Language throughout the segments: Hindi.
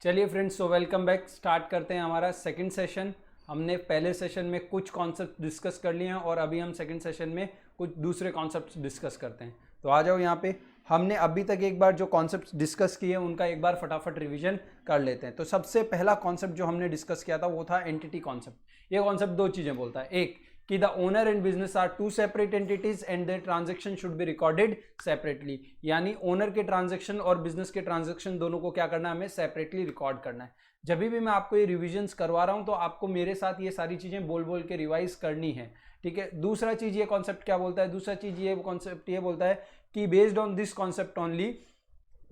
चलिए friends, so welcome back. Start करते हैं हमारा सेकंड सेशन। हमने पहले सेशन में कुछ कॉन्सेप्ट डिस्कस कर लिए हैं और अभी हम सेकंड सेशन में कुछ दूसरे कॉन्सेप्ट डिस्कस करते हैं। तो आ जाओ यहाँ पे। हमने अभी तक एक बार जो कॉन्सेप्ट डिस्कस किए हैं उनका एक बार फटाफट रिवीजन कर लेते हैं। तो सबसे पहला कॉन्सेप्ट जो हमने डिस्कस किया था वो था एंटिटी कॉन्सेप्ट। ये कॉन्सेप्ट दो चीज़ें बोलता है। एक कि the owner and business are two separate entities and their transaction should be recorded separately, यानी ओनर के ट्रांजैक्शन और बिजनेस के ट्रांजैक्शन दोनों को क्या करना है, हमें सेपरेटली रिकॉर्ड करना है। जब भी मैं आपको ये रिविजन्स करवा रहा हूं तो आपको मेरे साथ ये सारी चीजें बोल बोल के रिवाइज करनी है, ठीक है। दूसरा चीज ये कॉन्सेप्ट क्या बोलता है, दूसरा चीज ये कॉन्सेप्ट ये बोलता है कि based on this concept only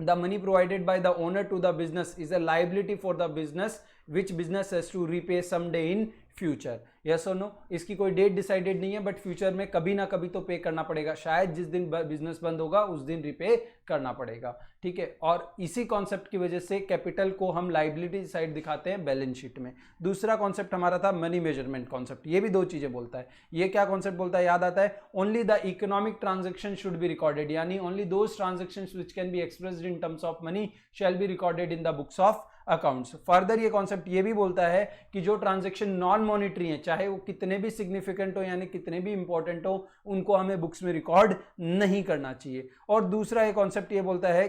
the money provided by the owner to the business is a liability for the business which business has to repay someday in future. Yes और नो, इसकी कोई डेट डिसाइडेड नहीं है, बट फ्यूचर में कभी ना कभी तो पे करना पड़ेगा। शायद जिस दिन बिजनेस बंद होगा उस दिन रिपे करना पड़ेगा, ठीक है। और इसी कॉन्सेप्ट की वजह से कैपिटल को हम लाइबिलिटी साइड दिखाते हैं बैलेंस शीट में। दूसरा कॉन्सेप्ट हमारा था मनी मेजरमेंट कॉन्सेप्ट। ये भी दो चीजें बोलता है। ये क्या कॉन्सेप्ट बोलता है, याद आता है, only the economic transaction should be recorded, यानी only those transactions which can be expressed in terms of money shall be recorded in the books of accounts. Further ये कॉन्सेप्ट ये भी बोलता है कि जो ट्रांजैक्शन नॉन मॉनिटरी है, चाहे वो कितने भी सिग्निफिकेंट हो यानी कितने भी इंपॉर्टेंट हो, उनको हमें बुक्स में रिकॉर्ड नहीं करना चाहिए। और दूसरा ये कॉन्सेप्ट ये बोलता है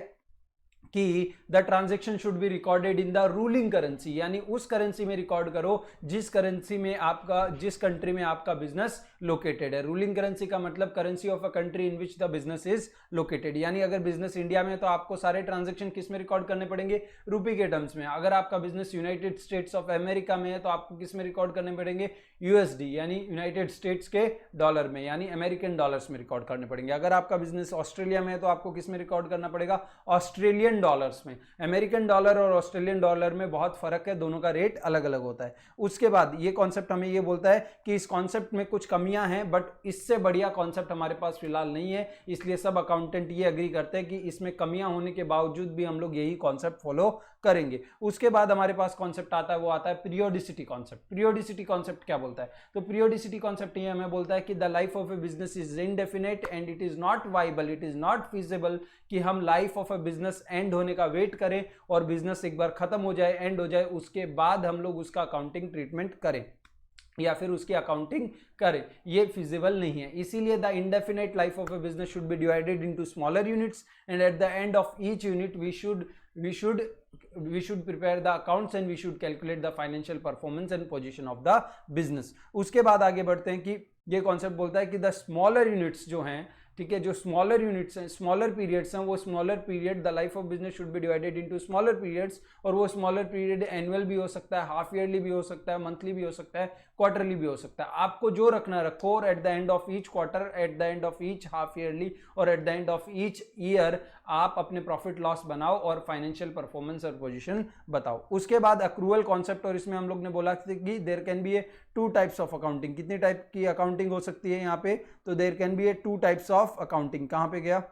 कि the transaction should be recorded in the ruling currency, यानी उस करेंसी में रिकॉर्ड करो जिस करेंसी में आपका, जिस कंट्री में आपका बिजनेस लोकेटेड है। रूलिंग करेंसी का मतलब currency of a country in which the business is located, यानी अगर बिजनेस इंडिया में है तो आपको सारे ट्रांजेक्शन किस में रिकॉर्ड करने पड़ेंगे, रुपी के टर्म्स में। अगर आपका business United states of America में है तो आपको किस में रिकॉर्ड करने पड़ेंगे, यूएसडी यानी यूनाइटेड स्टेट्स के डॉलर में, यानी अमेरिकन डॉलर्स में रिकॉर्ड करने पड़ेंगे। अगर आपका बिजनेस ऑस्ट्रेलिया में है तो आपको किस में रिकॉर्ड करना पड़ेगा, ऑस्ट्रेलियन डॉलर्स में। अमेरिकन डॉलर और ऑस्ट्रेलियन डॉलर में बहुत फर्क है, दोनों का रेट अलग अलग होता है। उसके बाद ये कॉन्सेप्ट हमें ये बोलता है कि इस कॉन्सेप्ट में कुछ कमियां हैं, बट इससे बढ़िया कॉन्सेप्ट हमारे पास फिलहाल नहीं है, इसलिए सब अकाउंटेंट ये एग्री करते हैं कि इसमें कमियां होने के बावजूद भी हम लोग यही कॉन्सेप्ट फॉलो करेंगे। उसके बाद हमारे पास कॉन्सेप्ट आता है, वो आता है पीरियोडिसिटी कॉन्सेप्ट। पीरियोडिसिटी कॉन्सेप्ट क्या बोलता है, तो पीरियोडिसिटी कॉन्सेप्ट ये हमें बोलता है कि the life of A business is indefinite and it is not viable, it is not feasible कि हम life of A business and होने का वेट करें और बिजनेस एक बार खत्म हो जाए, एंड हो जाए, उसके बाद हम लोग उसका अकाउंटिंग ट्रीटमेंट करें या फिर उसकी अकाउंटिंग करें, ये फिजिबल नहीं है। इसीलिए the indefinite life of A business should be divided into smaller units and eight the end of each unit we should prepare the accounts and we should calculate the financial performance and position of the business। उसके बाद आगे बढ़ते हैं कि ये कॉन्सेप्ट बोलता है कि द स्मॉलर यूनिट्स जो हैं, ठीक है, जो स्मॉलर यूनिट्स हैं, स्मॉलर पीरियड्स हैं, वो smaller period the life of business should be divided into smaller periods, और वो स्मॉलर पीरियड एनुअल भी हो सकता है, हाफ ईयरली भी हो सकता है, मंथली भी हो सकता है, क्वार्टरली भी हो सकता है। आपको जो रखना रखो, और at the end of each quarter, at the end of each half yearly और at the end of each year आप अपने प्रॉफिट लॉस बनाओ और फाइनेंशियल परफॉर्मेंस और पोजीशन बताओ। उसके बाद अक्रूवल कॉन्सेप्ट, और इसमें हम लोग ने बोला कि there can be a two types of accounting. कितनी टाइप की अकाउंटिंग हो सकती है यहाँ पे, तो there can be a two types of accounting. कहाँ पे गया,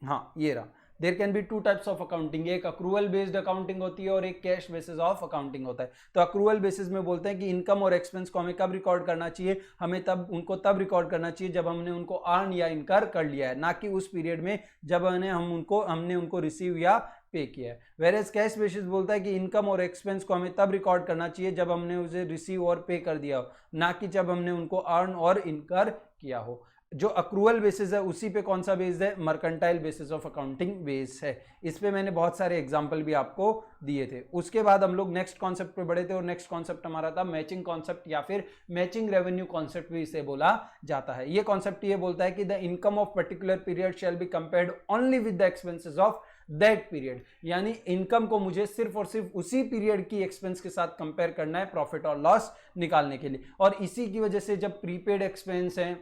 हाँ ये रहा। There can be two types of accounting, एक अक्रूवल बेस्ड अकाउंटिंग होती है और एक कैश बेसिस ऑफ अकाउंटिंग होता है। तो अक्रूवल बेसिस में बोलते हैं कि इनकम और एक्सपेंस को हमें कब रिकॉर्ड करना चाहिए, हमें तब उनको तब रिकॉर्ड करना चाहिए जब हमने उनको अर्न या इनकर कर लिया है, ना कि उस पीरियड में जब हमने उनको रिसीव या पे किया है। वेरेज कैश बेसिस बोलता है कि इनकम और एक्सपेंस को हमें तब रिकॉर्ड करना चाहिए जब हमने उसे रिसीव और पे कर दिया हो, ना कि जब हमने उनको अर्न और इनकर किया हो। जो अक्रूवल बेसिस है उसी पे कौन सा बेस्ड है, mercantile basis of accounting base है। इस पे मैंने बहुत सारे एग्जांपल भी आपको दिए थे। उसके बाद हम लोग नेक्स्ट कॉन्सेप्ट पे बढ़े थे, और नेक्स्ट कॉन्सेप्ट हमारा था मैचिंग कॉन्सेप्ट, या फिर मैचिंग रेवेन्यू कॉन्सेप्ट भी इसे बोला जाता है। ये कॉन्सेप्ट ये बोलता है कि the income of particular period shall be compared only with the expenses of that period, यानी इनकम को मुझे सिर्फ और सिर्फ उसी पीरियड की एक्सपेंस के साथ कंपेयर करना है प्रॉफिट और लॉस निकालने के लिए। और इसी की वजह से जब प्रीपेड एक्सपेंस हैं,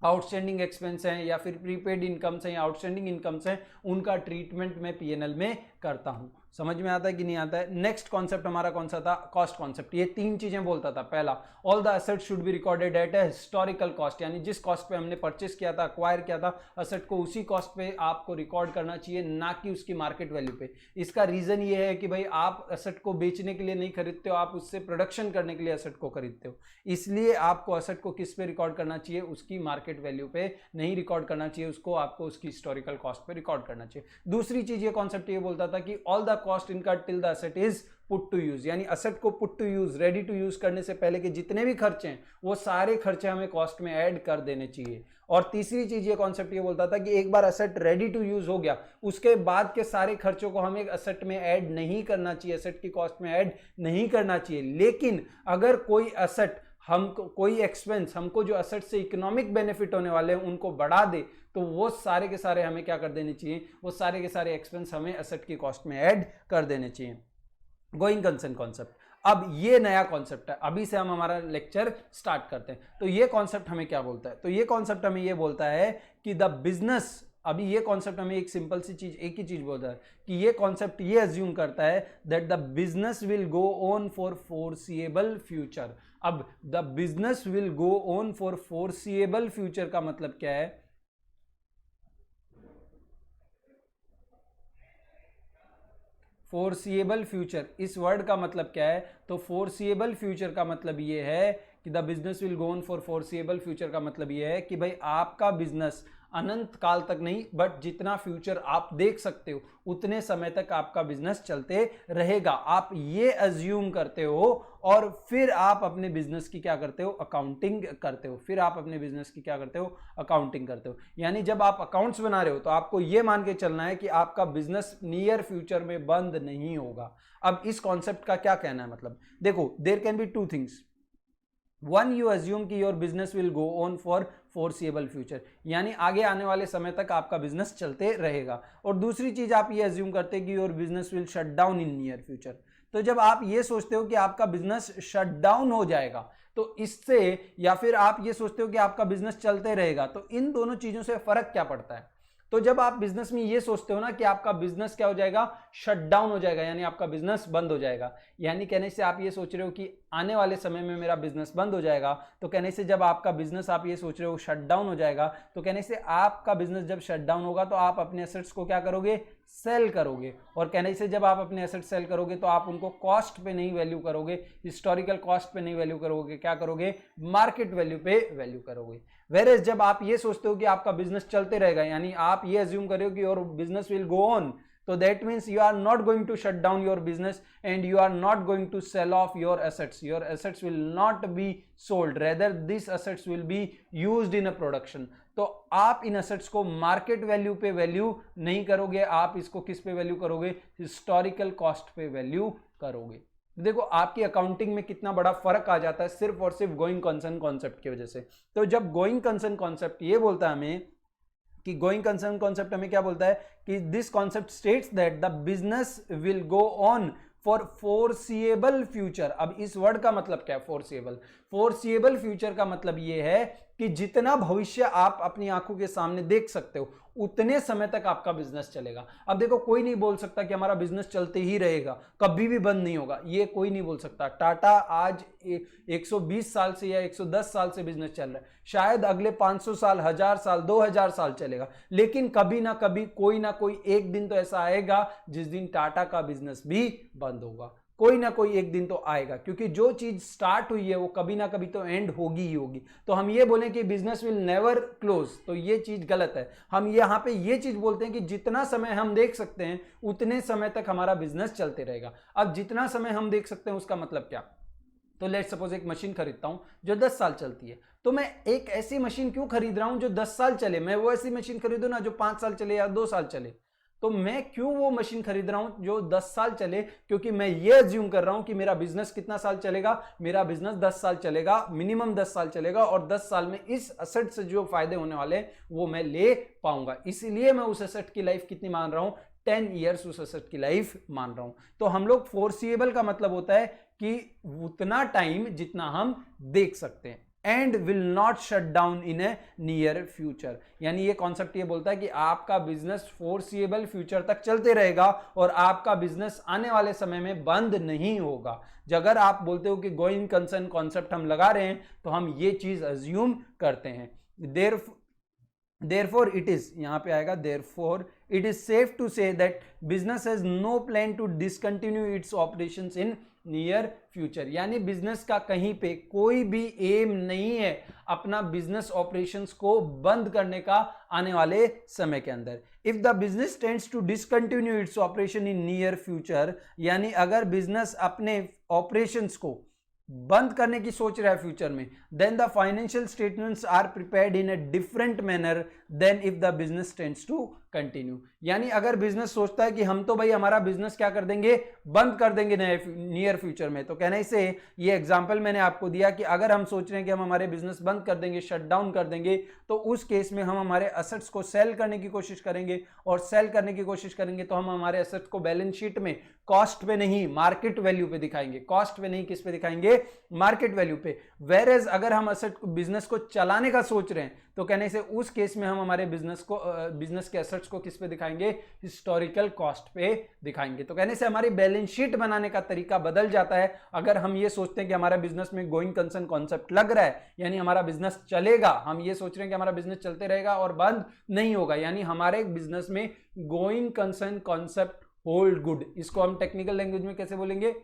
आउटस्टैंडिंग एक्सपेंस हैं, या फिर प्रीपेड इनकम्स हैं या आउटस्टैंडिंग इनकम्स हैं, उनका ट्रीटमेंट मैं पीएनएल में करता हूं। समझ में आता है कि नहीं आता है। नेक्स्ट कॉन्सेप्ट हमारा कौन सा था, कॉस्ट कॉन्सेप्ट। ये तीन चीजें बोलता था। पहला, all the asset should be recorded at a historical cost, यानी जिस कॉस्ट पे हमने परचेस किया था, अक्वायर किया था एसेट को, उसी कॉस्ट पे आपको रिकॉर्ड करना चाहिए, ना कि उसकी मार्केट वैल्यू पे। इसका रीजन ये है कि भाई आप एसेट को बेचने के लिए नहीं खरीदते हो, आप उससे प्रोडक्शन करने के लिए एसेट को खरीदते हो, इसलिए आपको एसेट को किस पे रिकॉर्ड करना चाहिए, उसकी मार्केट वैल्यू पे नहीं रिकॉर्ड करना चाहिए, उसको आपको उसकी हिस्टोरिकल कॉस्ट पे रिकॉर्ड करना चाहिए। दूसरी चीज ये कॉन्सेप्ट ये बोलता था कि all the the cost incurred till the asset is put to use, यानी असेट को put to use, ready to use करने से पहले के जितने भी खर्चे हैं वो सारे खर्चे हमें कॉस्ट में ऐड कर देने चाहिए। और तीसरी चीज ये कॉन्सेप्ट ये बोलता था कि एक बार असेट रेडी टू यूज हो गया उसके बाद के सारे खर्चों को हमें असेट में ऐड नहीं करना चाहिए, असेट की कॉस्ट में ऐड नहीं करना चाहिए। लेकिन अगर कोई असेट हमको, कोई एक्सपेंस हमको जो असेट से इकोनॉमिक बेनिफिट होने वाले हैं उनको बढ़ा दे तो वो सारे के सारे हमें क्या कर देने चाहिए, वो सारे के सारे एक्सपेंस हमें असेट की कॉस्ट में ऐड कर देने चाहिए। गोइंग कंसर्न कॉन्सेप्ट, अब ये नया कॉन्सेप्ट है, अभी से हम हमारा लेक्चर स्टार्ट करते हैं। तो ये कॉन्सेप्ट हमें क्या बोलता है, तो ये कॉन्सेप्ट हमें ये बोलता है कि द बिजनेस, अभी ये कॉन्सेप्ट हमें एक सिंपल सी चीज, एक ही चीज बोलता है कि ये कॉन्सेप्ट ये अज्यूम करता है that the business will go on for foreseeable future. अब the business will go on for foreseeable future का मतलब क्या है, फोरसीएबल फ्यूचर, इस वर्ड का मतलब क्या है, तो फोरसीएबल फ्यूचर का मतलब ये है कि the business will go on for foreseeable future का मतलब ये है कि भाई आपका बिजनेस अनंत काल तक नहीं, बट जितना फ्यूचर आप देख सकते हो उतने समय तक आपका बिजनेस चलते रहेगा। आप ये अज्यूम करते हो और फिर आप अपने बिजनेस की क्या करते हो, अकाउंटिंग करते हो, फिर आप अपने बिजनेस की क्या करते हो, अकाउंटिंग करते हो। यानी जब आप अकाउंट्स बना रहे हो तो आपको ये मान के चलना है कि आपका बिजनेस नियर फ्यूचर में बंद नहीं होगा। अब इस कॉन्सेप्ट का क्या कहना है, मतलब देखो there can be two things, one you assume कि your business will go on for foreseeable future, यानी आगे आने वाले समय तक आपका बिजनेस चलते रहेगा, और दूसरी चीज आप ये अज्यूम करते हैं कि your business will shut down in near future. तो जब आप ये सोचते हो कि आपका बिजनेस शट डाउन हो जाएगा तो इससे, या फिर आप ये सोचते हो कि आपका बिजनेस चलते रहेगा, तो इन दोनों चीजों से फर्क क्या पड़ता है। तो जब आप बिजनेस में ये सोचते हो ना कि आपका बिजनेस क्या हो जाएगा, शट डाउन हो जाएगा, यानी आपका बिजनेस बंद हो जाएगा, यानी कहने से आप ये सोच रहे हो कि आने वाले समय में मेरा बिजनेस बंद हो जाएगा, तो कहने से जब आपका बिजनेस आप ये सोच रहे हो शट डाउन हो जाएगा, तो कहने से आपका बिजनेस जब शट डाउन होगा तो आप अपने एसेट्स को क्या करोगे, सेल करोगे, और कहने से जब आप अपने एसेट सेल करोगे तो आप उनको कॉस्ट पे नहीं वैल्यू करोगे, हिस्टोरिकल कॉस्ट पे नहीं वैल्यू करोगे, क्या करोगे, मार्केट वैल्यू पे वैल्यू करोगे। वेरेज जब आप ये सोचते हो कि आपका बिजनेस चलते रहेगा, यानी आप ये अज्यूम कर रहे हो कि your business will go on, so that means you are not going to shut down your business and you are not going to sell off your assets will not be sold, rather these assets will be used in a production। तो आप इन assets को मार्केट वैल्यू पे वैल्यू नहीं करोगे, आप इसको किस पे वैल्यू करोगे, हिस्टोरिकल कॉस्ट पे वैल्यू करोगे। देखो आपकी अकाउंटिंग में कितना बड़ा फर्क आ जाता है सिर्फ और सिर्फ गोइंग कंसर्न कॉन्सेप्ट की वजह से। तो जब गोइंग कंसर्न कॉन्सेप्ट ये बोलता है हमें कि गोइंग कंसर्न कॉन्सेप्ट हमें क्या बोलता है कि this concept states that the business will go on for foreseeable future. अब इस वर्ड का मतलब क्या है, फोरसीएबल फ्यूचर का मतलब ये है कि जितना भविष्य आप अपनी आंखों के सामने देख सकते हो उतने समय तक आपका बिजनेस चलेगा। अब देखो कोई नहीं बोल सकता कि हमारा बिजनेस चलते ही रहेगा, कभी भी बंद नहीं होगा, ये कोई नहीं बोल सकता। टाटा आज 120 साल से या 110 साल से बिजनेस चल रहा है, शायद अगले 500 साल, 1000 साल, 2000 साल चलेगा, लेकिन कभी ना कभी कोई ना कोई एक दिन तो ऐसा आएगा जिस दिन टाटा का बिजनेस भी बंद होगा। कोई ना कोई एक दिन तो आएगा, क्योंकि जो चीज स्टार्ट हुई है वो कभी ना कभी तो एंड होगी ही होगी। तो हम ये बोलें कि बिजनेस विल नेवर क्लोज, तो ये चीज गलत है। हम यहाँ पे ये चीज बोलते हैं कि जितना समय हम देख सकते हैं उतने समय तक हमारा बिजनेस चलते रहेगा। अब जितना समय हम देख सकते हैं उसका मतलब क्या, तो लेट्स सपोज एक मशीन खरीदता हूं जो 10 साल चलती है, तो मैं एक ऐसी मशीन क्यों खरीद रहा हूं जो 10 साल चले, मैं वो ऐसी मशीन खरीदूं ना जो 5 साल चले या 2 साल चले। तो मैं क्यों वो मशीन खरीद रहा हूं जो 10 साल चले, क्योंकि मैं ये अज्यूम कर रहा हूं कि मेरा बिजनेस कितना साल चलेगा, मेरा बिजनेस 10 साल चलेगा, मिनिमम 10 साल चलेगा, और 10 साल में इस एसेट से जो फायदे होने वाले वो मैं ले पाऊंगा। इसीलिए मैं उस एसेट की लाइफ कितनी मान रहा हूं, 10 ईयर्स उस एसेट की लाइफ मान रहा हूं। तो हम लोग फोरसीएबल का मतलब होता है कि उतना टाइम जितना हम देख सकते हैं, and will not shut down in A near future. यानी ये कॉन्सेप्ट ये बोलता है कि आपका बिजनेस फोरसीएबल फ्यूचर तक चलते रहेगा और आपका बिजनेस आने वाले समय में बंद नहीं होगा। अगर आप बोलते हो कि गोइंग कंसर्न कॉन्सेप्ट हम लगा रहे हैं तो हम ये चीज अज्यूम करते हैं। Therefore it is, यहाँ पे आएगा therefore it is safe to say that business has no plan to discontinue its operations in near future, यानी बिजनेस का कहीं पे कोई भी एम नहीं है अपना बिजनेस ऑपरेशंस को बंद करने का आने वाले समय के अंदर। If the business tends to discontinue its operation in near future, यानी अगर बिजनेस अपने ऑपरेशंस को बंद करने की सोच रहा है फ्यूचर में, then the financial statements are prepared in a different manner than if the business tends to continue. यानी अगर बिजनेस सोचता है कि हम तो भाई हमारा बिजनेस क्या कर देंगे, बंद कर देंगे नियर फ्यूचर में, तो कहने से ये एग्जांपल मैंने आपको दिया कि अगर हम सोच रहे हैं कि हम हमारे बिजनेस बंद कर देंगे, शट डाउन कर देंगे, तो उस केस में हम हमारे एसेट्स को सेल करने की कोशिश करेंगे, और सेल करने की कोशिश करेंगे तो हम हमारे एसेट्स को बैलेंस शीट में कॉस्ट पे नहीं मार्केट वैल्यू पे दिखाएंगे, कॉस्ट पे नहीं किस पे दिखाएंगे, मार्केट वैल्यू पे। वेरेज अगर हम एसेट बिजनेस को चलाने का सोच रहे हैं तो कहने से उस केस में हम हमारे बिजनेस के एसेट्स को किस पे दिखाएंगे, हिस्टोरिकल कॉस्ट पे दिखाएंगे। तो कहने से हमारी बैलेंस शीट बनाने का तरीका बदल जाता है। अगर हम ये सोचते हैं कि हमारा बिजनेस में गोइंग कंसर्न कॉन्सेप्ट लग रहा है, यानी हमारा बिजनेस चलेगा, हम ये सोच रहे हैं कि हमारा बिजनेस चलते रहेगा और बंद नहीं होगा, यानी हमारे बिजनेस में going concern concept hold good. इसको हम टेक्निकल लैंग्वेज में कैसे बोलेंगे,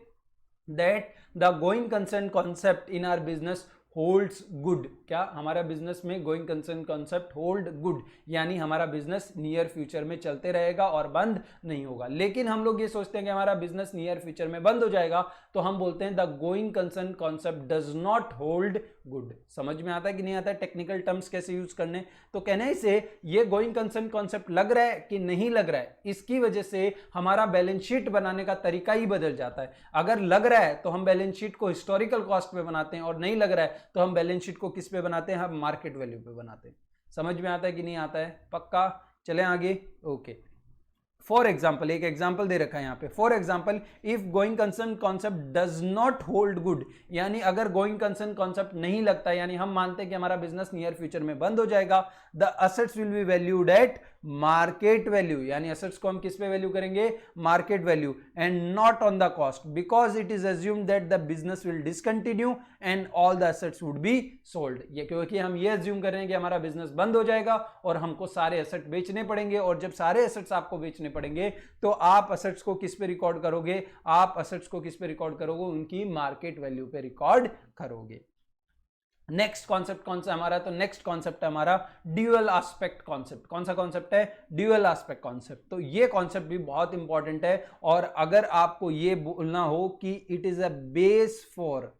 that the going concern concept in our business holds good. क्या हमारा बिजनेस में going concern concept hold good, यानी हमारा बिजनेस नियर फ्यूचर में चलते रहेगा और बंद नहीं होगा। लेकिन हम लोग ये सोचते हैं कि हमारा बिजनेस नियर फ्यूचर में बंद हो जाएगा, तो हम बोलते हैं the going concern concept does not hold good. समझ में आता है कि नहीं आता है टेक्निकल टर्म्स कैसे यूज करने। तो कहने से ये गोइंग कंसर्न कॉन्सेप्ट लग रहा है कि नहीं लग रहा है, इसकी वजह से हमारा बैलेंस शीट बनाने का तरीका ही बदल जाता है। अगर लग रहा है तो हम बैलेंस शीट को हिस्टोरिकल कॉस्ट पे बनाते हैं, और नहीं लग रहा है तो हम बैलेंस शीट को किस पे बनाते हैं, हम मार्केट वैल्यू पे बनाते हैं। समझ में आता है कि नहीं आता है, पक्का। चलें आगे। ओके, फॉर एग्जाम्पल, एक एग्जाम्पल दे रखा है यहाँ पे। For example, if going concern concept does not hold good, यानी अगर गोइंग कंसर्न कॉन्सेप्ट नहीं लगता, यानी हम मानते हैं कि हमारा बिजनेस नियर फ्यूचर में बंद हो जाएगा, the assets will be valued eight market value, यानी एसेट्स को हम किस पे वैल्यू करेंगे, market value, and not on the cost, because it is assumed that the business will discontinue and all the assets would be sold. ये क्योंकि हम ये अज्यूम कर रहे हैं कि हमारा बिजनेस बंद हो जाएगा और हमको सारे एसेट बेचने पड़ेंगे, और जब सारे एसेट्स आपको बेचने पड़ेंगे तो आप एसेट्स को किस पे रिकॉर्ड करोगे, आप एसेट्स को किस पे रिकॉर्ड करोगे, उनकी मार्केट वैल्यू पे रिकॉर्ड करोगे। नेक्स्ट कॉन्सेप्ट कौन सा हमारा, तो नेक्स्ट कॉन्सेप्ट है हमारा ड्यूअल एस्पेक्ट कॉन्सेप्ट। कौन सा कॉन्सेप्ट है, ड्यूअल एस्पेक्ट कॉन्सेप्ट। तो ये कॉन्सेप्ट भी बहुत इंपॉर्टेंट है, और अगर आपको ये बोलना हो कि it is a base for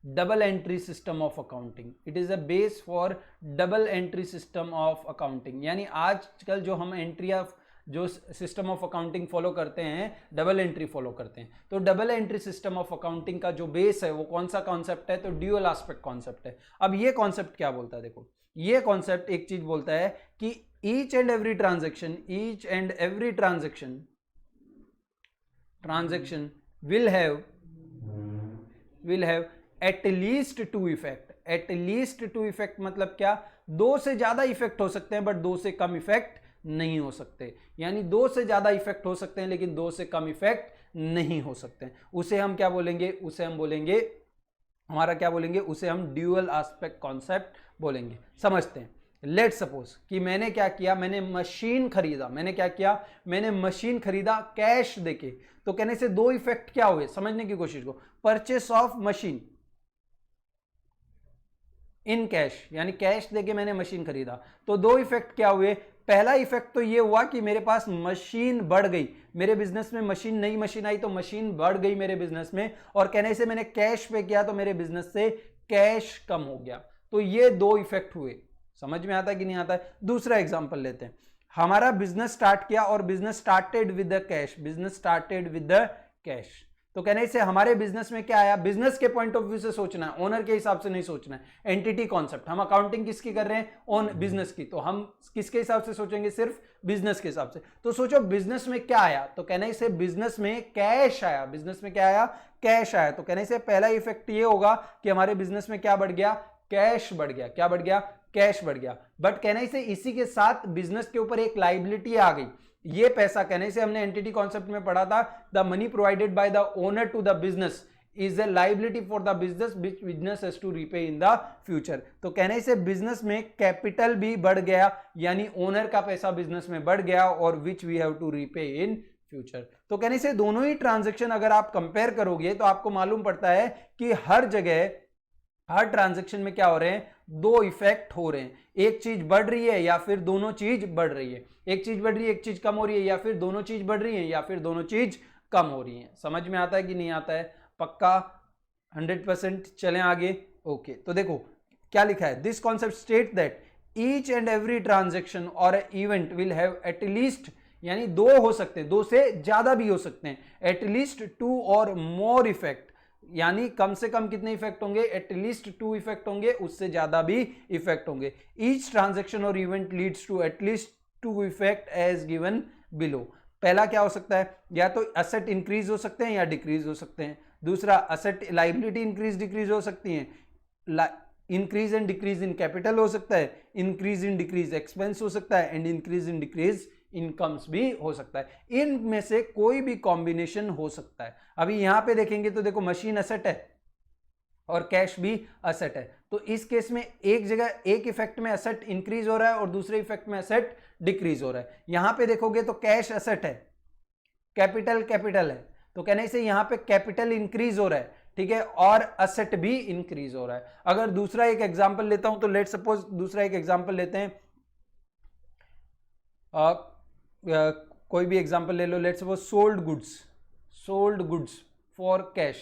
double entry system of accounting, it is a base for double entry system of accounting, यानी आजकल जो हम एंट्री ऑफ जो सिस्टम ऑफ अकाउंटिंग फॉलो करते हैं, डबल एंट्री फॉलो करते हैं, तो double entry system of accounting का जो बेस है वो कौन सा कॉन्सेप्ट है, तो ड्यूअल एस्पेक्ट कॉन्सेप्ट है। अब ये कॉन्सेप्ट क्या बोलता है, देखो ये कॉन्सेप्ट एक चीज बोलता है कि each and every transaction will have at least two effect. At least two effect मतलब क्या, दो से ज्यादा इफेक्ट हो सकते हैं बट दो से कम इफेक्ट नहीं हो सकते, यानी दो से ज्यादा इफेक्ट हो सकते हैं लेकिन दो से कम इफेक्ट नहीं हो सकते। उसे हम क्या बोलेंगे, उसे हम बोलेंगे, हमारा क्या बोलेंगे, उसे हम ड्यूअल एस्पेक्ट कॉन्सेप्ट बोलेंगे। समझते हैं। लेट्स सपोज कि मैंने क्या किया, मैंने मशीन खरीदा, मैंने क्या किया, मैंने मशीन खरीदा कैश देके, तो कहने से दो इफेक्ट क्या हुए, समझने की कोशिश को। Purchase of machine in cash, यानी कैश देके मैंने मशीन खरीदा, तो दो इफेक्ट क्या हुए। पहला इफेक्ट तो ये हुआ कि मेरे पास मशीन बढ़ गई, मेरे बिजनेस में मशीन, नई मशीन आई तो मशीन बढ़ गई मेरे बिजनेस में, और कहने से मैंने कैश पे किया तो मेरे बिजनेस से कैश कम हो गया। तो ये दो इफेक्ट हुए। समझ में आता है कि नहीं आता है। दूसरा एग्जांपल लेते हैं। हमारा बिजनेस स्टार्ट किया और business started with the cash, business started with the cash, तो कहने से हमारे बिजनेस में क्या आया, बिजनेस के पॉइंट ऑफ व्यू से सोचना है, ओनर के हिसाब से नहीं सोचना है। एंटिटी कॉन्सेप्ट, हम अकाउंटिंग किसकी कर रहे हैं, ओन बिजनेस की, तो हम किसके हिसाब से सोचेंगे, सिर्फ बिजनेस के हिसाब से। तो सोचो बिजनेस में क्या आया, तो कहने से बिजनेस में कैश आया, बिजनेस में क्या आया, कैश आया। तो कहने से पहला इफेक्ट ये होगा कि हमारे बिजनेस में क्या बढ़ गया, कैश बढ़ गया। क्या बढ़ गया, कैश बढ़ गया। बट कहने से इसी के साथ बिजनेस के ऊपर एक लायबिलिटी आ गई। ये पैसा, कहने से हमने एंटिटी कॉन्सेप्ट में पढ़ा था, the money provided by the owner to the business is a liability for the business which business has to repay in the future. तो कहने से बिजनेस में कैपिटल भी बढ़ गया, यानी ओनर का पैसा बिजनेस में बढ़ गया, और which we have to repay in future. तो कहने से दोनों ही ट्रांजैक्शन अगर आप कंपेयर करोगे तो आपको मालूम पड़ता है कि हर जगह हर ट्रांजैक्शन में क्या हो रहे हैं, दो इफेक्ट हो रहे हैं, एक चीज बढ़ रही है या फिर दोनों चीज बढ़ रही है, एक चीज बढ़ रही है एक चीज कम हो रही है, या फिर दोनों चीज बढ़ रही है या फिर दोनों चीज कम हो रही है। समझ में आता है कि नहीं आता है? पक्का 100%। चलें आगे। ओके, तो देखो क्या लिखा है, this concept state that each and every transaction और इवेंट विल हैव एटलीस्ट, यानी दो हो सकते हैं, दो से ज्यादा भी हो सकते हैं, एटलीस्ट टू और मोर इफेक्ट, यानी कम से कम कितने इफेक्ट होंगे, एटलीस्ट टू इफेक्ट होंगे, उससे ज्यादा भी इफेक्ट होंगे। ईच ट्रांजेक्शन और event leads to at least two effect as given below. पहला क्या हो सकता है, या तो एसेट इंक्रीज हो सकते हैं या डिक्रीज हो सकते हैं। दूसरा, एसेट लायबिलिटी इंक्रीज डिक्रीज हो सकती है, increase and decrease in capital हो सकता है, इंक्रीज इन डिक्रीज एक्सपेंस हो सकता है, and increase in decrease incomes भी हो सकता है। इनमें से कोई भी कॉम्बिनेशन हो सकता है। अभी यहां पे देखेंगे तो देखो मशीन एसेट है और कैश भी एसेट है, तो इस केस में एक जगह एक इफेक्ट में एसेट इंक्रीज हो रहा है और दूसरे इफेक्ट में एसेट डिक्रीज हो रहा है। यहां पे देखोगे तो कैश एसेट है, कैपिटल कैपिटल है, तो कहने से यहां पे कैपिटल इंक्रीज हो रहा है, ठीक है, और एसेट भी इंक्रीज हो रहा है। अगर दूसरा एक एग्जांपल लेता हूं तो लेट सपोज दूसरा एक एग्जांपल लेते हैं, कोई भी एग्जांपल ले लो, let suppose sold goods for cash,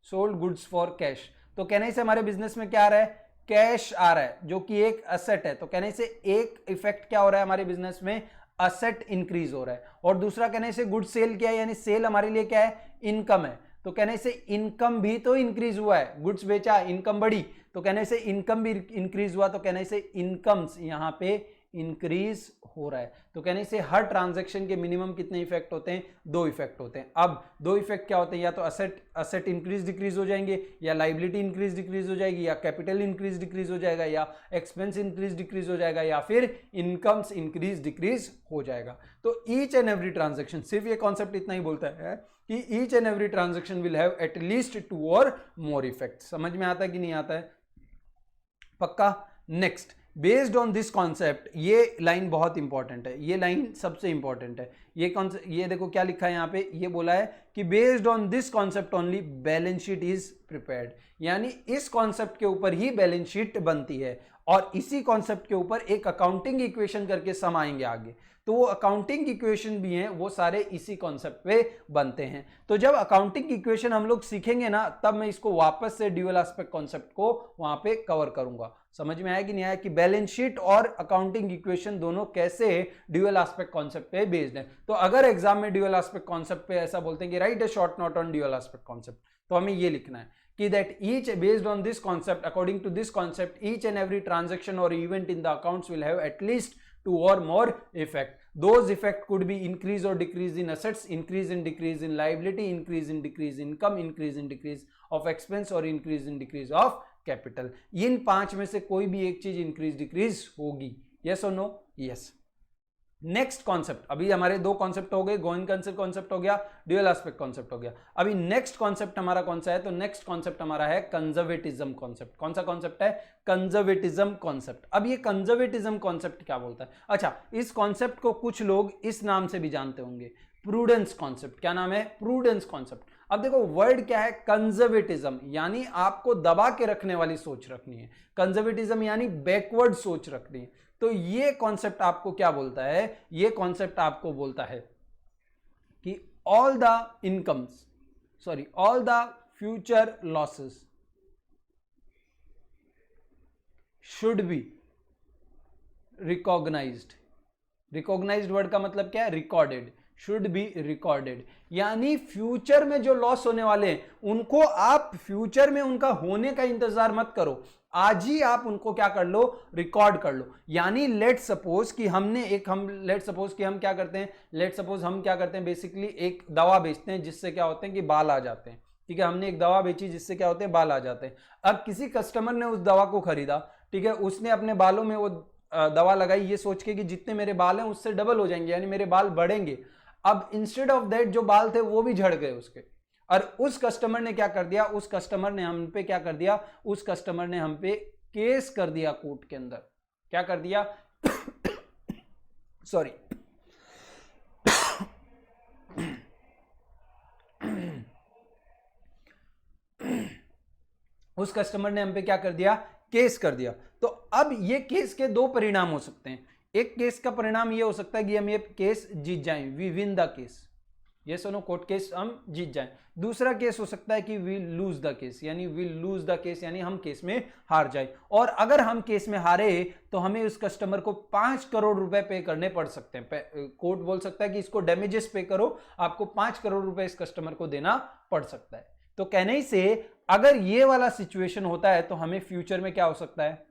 sold goods for cash. तो कहने से हमारे बिजनेस में क्या आ रहा है, कैश आ रहा है जो कि एक एसेट है, तो कहने से एक इफेक्ट क्या हो रहा है हमारे बिजनेस में, एसेट इंक्रीज हो रहा है। और दूसरा कहने से गुड सेल क्या है, यानी सेल हमारे लिए क्या है, इनकम है, तो कहने से इनकम भी तो इंक्रीज हुआ है, गुड्स बेचा इनकम बढ़ी, तो कहने से इनकम भी इंक्रीज हुआ, तो कहने से इनकम्स यहां पे इंक्रीज हो रहा है। तो कहने से हर ट्रांजैक्शन के मिनिमम कितने इफेक्ट होते हैं, दो इफेक्ट होते हैं। अब दो इफेक्ट क्या होते हैं, या तो एसेट इंक्रीज डिक्रीज हो जाएंगे, या लायबिलिटी इंक्रीज डिक्रीज हो जाएगी, या कैपिटल इंक्रीज डिक्रीज हो जाएगा, या एक्सपेंस इंक्रीज डिक्रीज हो जाएगा, या फिर इनकम्स इंक्रीज डिक्रीज हो जाएगा। तो ईच एंड एवरी ट्रांजैक्शन, सिर्फ ये कॉन्सेप्ट इतना ही बोलता है कि each and every transaction will have at least to और मोर इफेक्ट। समझ में आता है कि नहीं आता है? पक्का। Next, based on this concept, ये लाइन बहुत इंपॉर्टेंट है, ये लाइन सबसे इंपॉर्टेंट है। ये देखो क्या लिखा है यहाँ पे, ये बोला है कि based on this concept only balance sheet is prepared, यानी इस कॉन्सेप्ट के ऊपर ही बैलेंस शीट बनती है, और इसी कॉन्सेप्ट के ऊपर एक अकाउंटिंग इक्वेशन करके सम आएंगे आगे, तो वो अकाउंटिंग इक्वेशन भी हैं, वो सारे इसी कॉन्सेप्ट पे बनते हैं। तो जब अकाउंटिंग इक्वेशन हम लोग सीखेंगे ना, तब मैं इसको वापस से ड्यूअल एस्पेक्ट कॉन्सेप्ट को वहां पे कवर करूंगा। समझ में आया कि नहीं आया, कि बैलेंस शीट और अकाउंटिंग इक्वेशन दोनों कैसे ड्यूअल एस्पेक्ट कॉन्सेप्ट पे बेस्ड है। तो अगर एग्जाम में ड्यूअल एस्पेक्ट कॉन्सेप्ट पे ऐसा बोलते हैं कि right A short note on dual aspect concept, तो हमें ये लिखना है कि that each based on this concept, according to this concept, each and every transaction or event in the accounts will have at least two or more effect. Those effect could be increase or decrease in assets, increase and decrease in liability, increase and decrease in income, increase and decrease of expense, or increase and decrease of capital. इन पांच में से कोई भी एक चीज इंक्रीज डिक्रीज होगी, yes or no? yes. Next concept, अभी हमारे दो कॉन्सेप्ट हो गए, गोइंग कंसेप्ट कॉन्सेप्ट हो गया, ड्यूअल एस्पेक्ट कॉन्सेप्ट हो गया। अभी नेक्स्ट कॉन्सेप्ट हमारा कौन सा है, तो नेक्स्ट कॉन्सेप्ट हमारा है कंजर्वेटिज्म कॉन्सेप्ट। कौन सा कॉन्सेप्ट है, कंजर्वेटिज्म कॉन्सेप्ट। अब ये कंजर्वेटिज्म कॉन्सेप्ट क्या बोलता है, अच्छा, इस कॉन्सेप्ट को कुछ लोग इस नाम से भी जानते होंगे, प्रूडेंस कॉन्सेप्ट। क्या नाम है, प्रूडेंस कॉन्सेप्ट। अब देखो वर्ड क्या है, कंजर्वेटिज्म, यानी आपको दबा के रखने वाली सोच रखनी है, कंजर्वेटिज्म यानी बैकवर्ड सोच रखनी है। तो ये कॉन्सेप्ट आपको क्या बोलता है, ये कॉन्सेप्ट आपको बोलता है कि all the future losses should be recognised. Recognised word का मतलब क्या है, रिकॉर्डेड, शुड बी रिकॉर्डेड, यानी फ्यूचर में जो लॉस होने वाले हैं उनको आप फ्यूचर में उनका होने का इंतजार मत करो, आज ही आप उनको क्या कर लो, रिकॉर्ड कर लो। यानी लेट सपोज कि हम क्या करते हैं, बेसिकली एक दवा बेचते हैं जिससे क्या होते हैं कि बाल आ जाते हैं, ठीक है, हमने एक दवा बेची जिससे क्या होते हैं, बाल आ जाते हैं। अब किसी कस्टमर ने उस दवा को खरीदा, ठीक है, उसने अपने बालों में वो दवा लगाई ये सोच के कि जितने मेरे बाल हैं उससे डबल हो जाएंगे, यानी मेरे बाल बढ़ेंगे। अब इंस्टेड ऑफ दैट जो बाल थे वो भी झड़ गए उसके, और उस कस्टमर ने क्या कर दिया, उस कस्टमर ने हम पे केस कर दिया कोर्ट के अंदर। क्या कर दिया सॉरी उस कस्टमर ने हम पे क्या कर दिया, केस कर दिया। तो अब ये केस के दो परिणाम हो सकते हैं। एक केस का परिणाम ये हो सकता है कि हम ये केस जीत जाएं, वी विन द केस, ये सुनो कोर्ट केस हम जीत जाएं। दूसरा केस हो सकता है कि वी लूज द केस, यानी वी लूज द केस यानी हम केस में हार जाए। और अगर हम केस में हारे तो हमें उस कस्टमर को 5 करोड़ रुपए पे करने पड़ सकते हैं। कोर्ट बोल सकता है कि इसको डैमेजेस पे करो, आपको 5 करोड़ रुपए इस कस्टमर को देना पड़ सकता है। तो कहने से अगर ये वाला सिचुएशन होता है तो हमें फ्यूचर में क्या हो सकता है,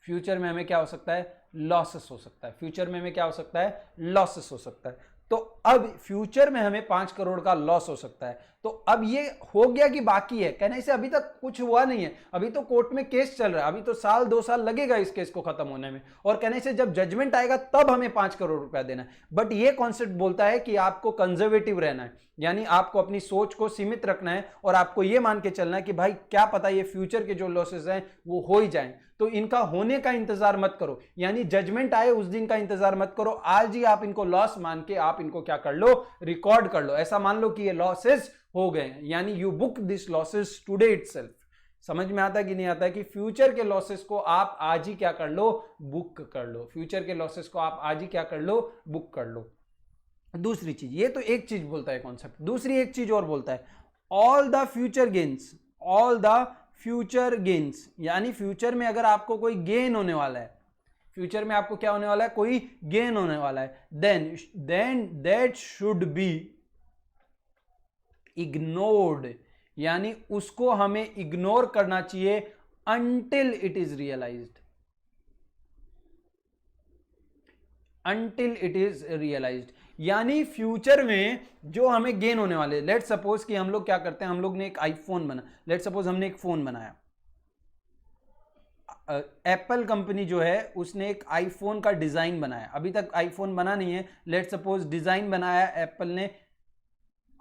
फ्यूचर में हमें क्या हो सकता है, लॉसेस हो सकता है। फ्यूचर में हमें क्या हो सकता है, लॉसेस हो सकता है। तो अब फ्यूचर में हमें 5 करोड़ का लॉस हो सकता है। तो अब ये हो गया कि बाकी है, कहने से अभी तक कुछ हुआ नहीं है, अभी तो कोर्ट में केस चल रहा है, अभी तो साल 2 साल लगेगा इस केस को खत्म होने में, और कहने से जब जजमेंट आएगा तब हमें 5 करोड़ रुपया देना है। बट ये कॉन्सेप्ट बोलता है कि आपको कंजर्वेटिव रहना है, यानी आपको अपनी सोच को सीमित रखना है और आपको ये मान के चलना है कि भाई क्या पता ये फ्यूचर के जो लॉसेस हैं वो हो ही जाएं, तो इनका होने का इंतजार मत करो, यानी जजमेंट आए उस दिन का इंतजार मत करो, आज ही आप इनको लॉस मान के आप इनको क्या कर लो, रिकॉर्ड कर लो। ऐसा मान लो कि ये लॉसेस हो गए, यानी you book this losses today itself. समझ में आता है कि नहीं आता है कि फ्यूचर के लॉसेस को आप आज ही क्या कर लो, बुक कर लो। फ्यूचर के लॉसेस को आप आज ही क्या कर लो, बुक कर लो। दूसरी चीज, ये तो एक चीज बोलता है कॉन्सेप्ट, दूसरी एक चीज और बोलता है, all the future gains, all the future gains, यानी फ्यूचर में अगर आपको कोई गेन होने वाला है, फ्यूचर में आपको क्या होने वाला है, कोई गेन होने वाला है, then that should be ignored, यानी उसको हमें इग्नोर करना चाहिए until it is realised, until it is realised. यानी फ्यूचर में जो हमें गेन होने वाले, लेट सपोज कि हम लोग क्या करते हैं, हम लोग ने एक आईफोन बना, लेट सपोज हमने एक फोन बनाया, एप्पल कंपनी जो है उसने एक आईफोन का डिजाइन बनाया, अभी तक आईफोन बना नहीं है, लेट सपोज डिजाइन बनाया एप्पल ने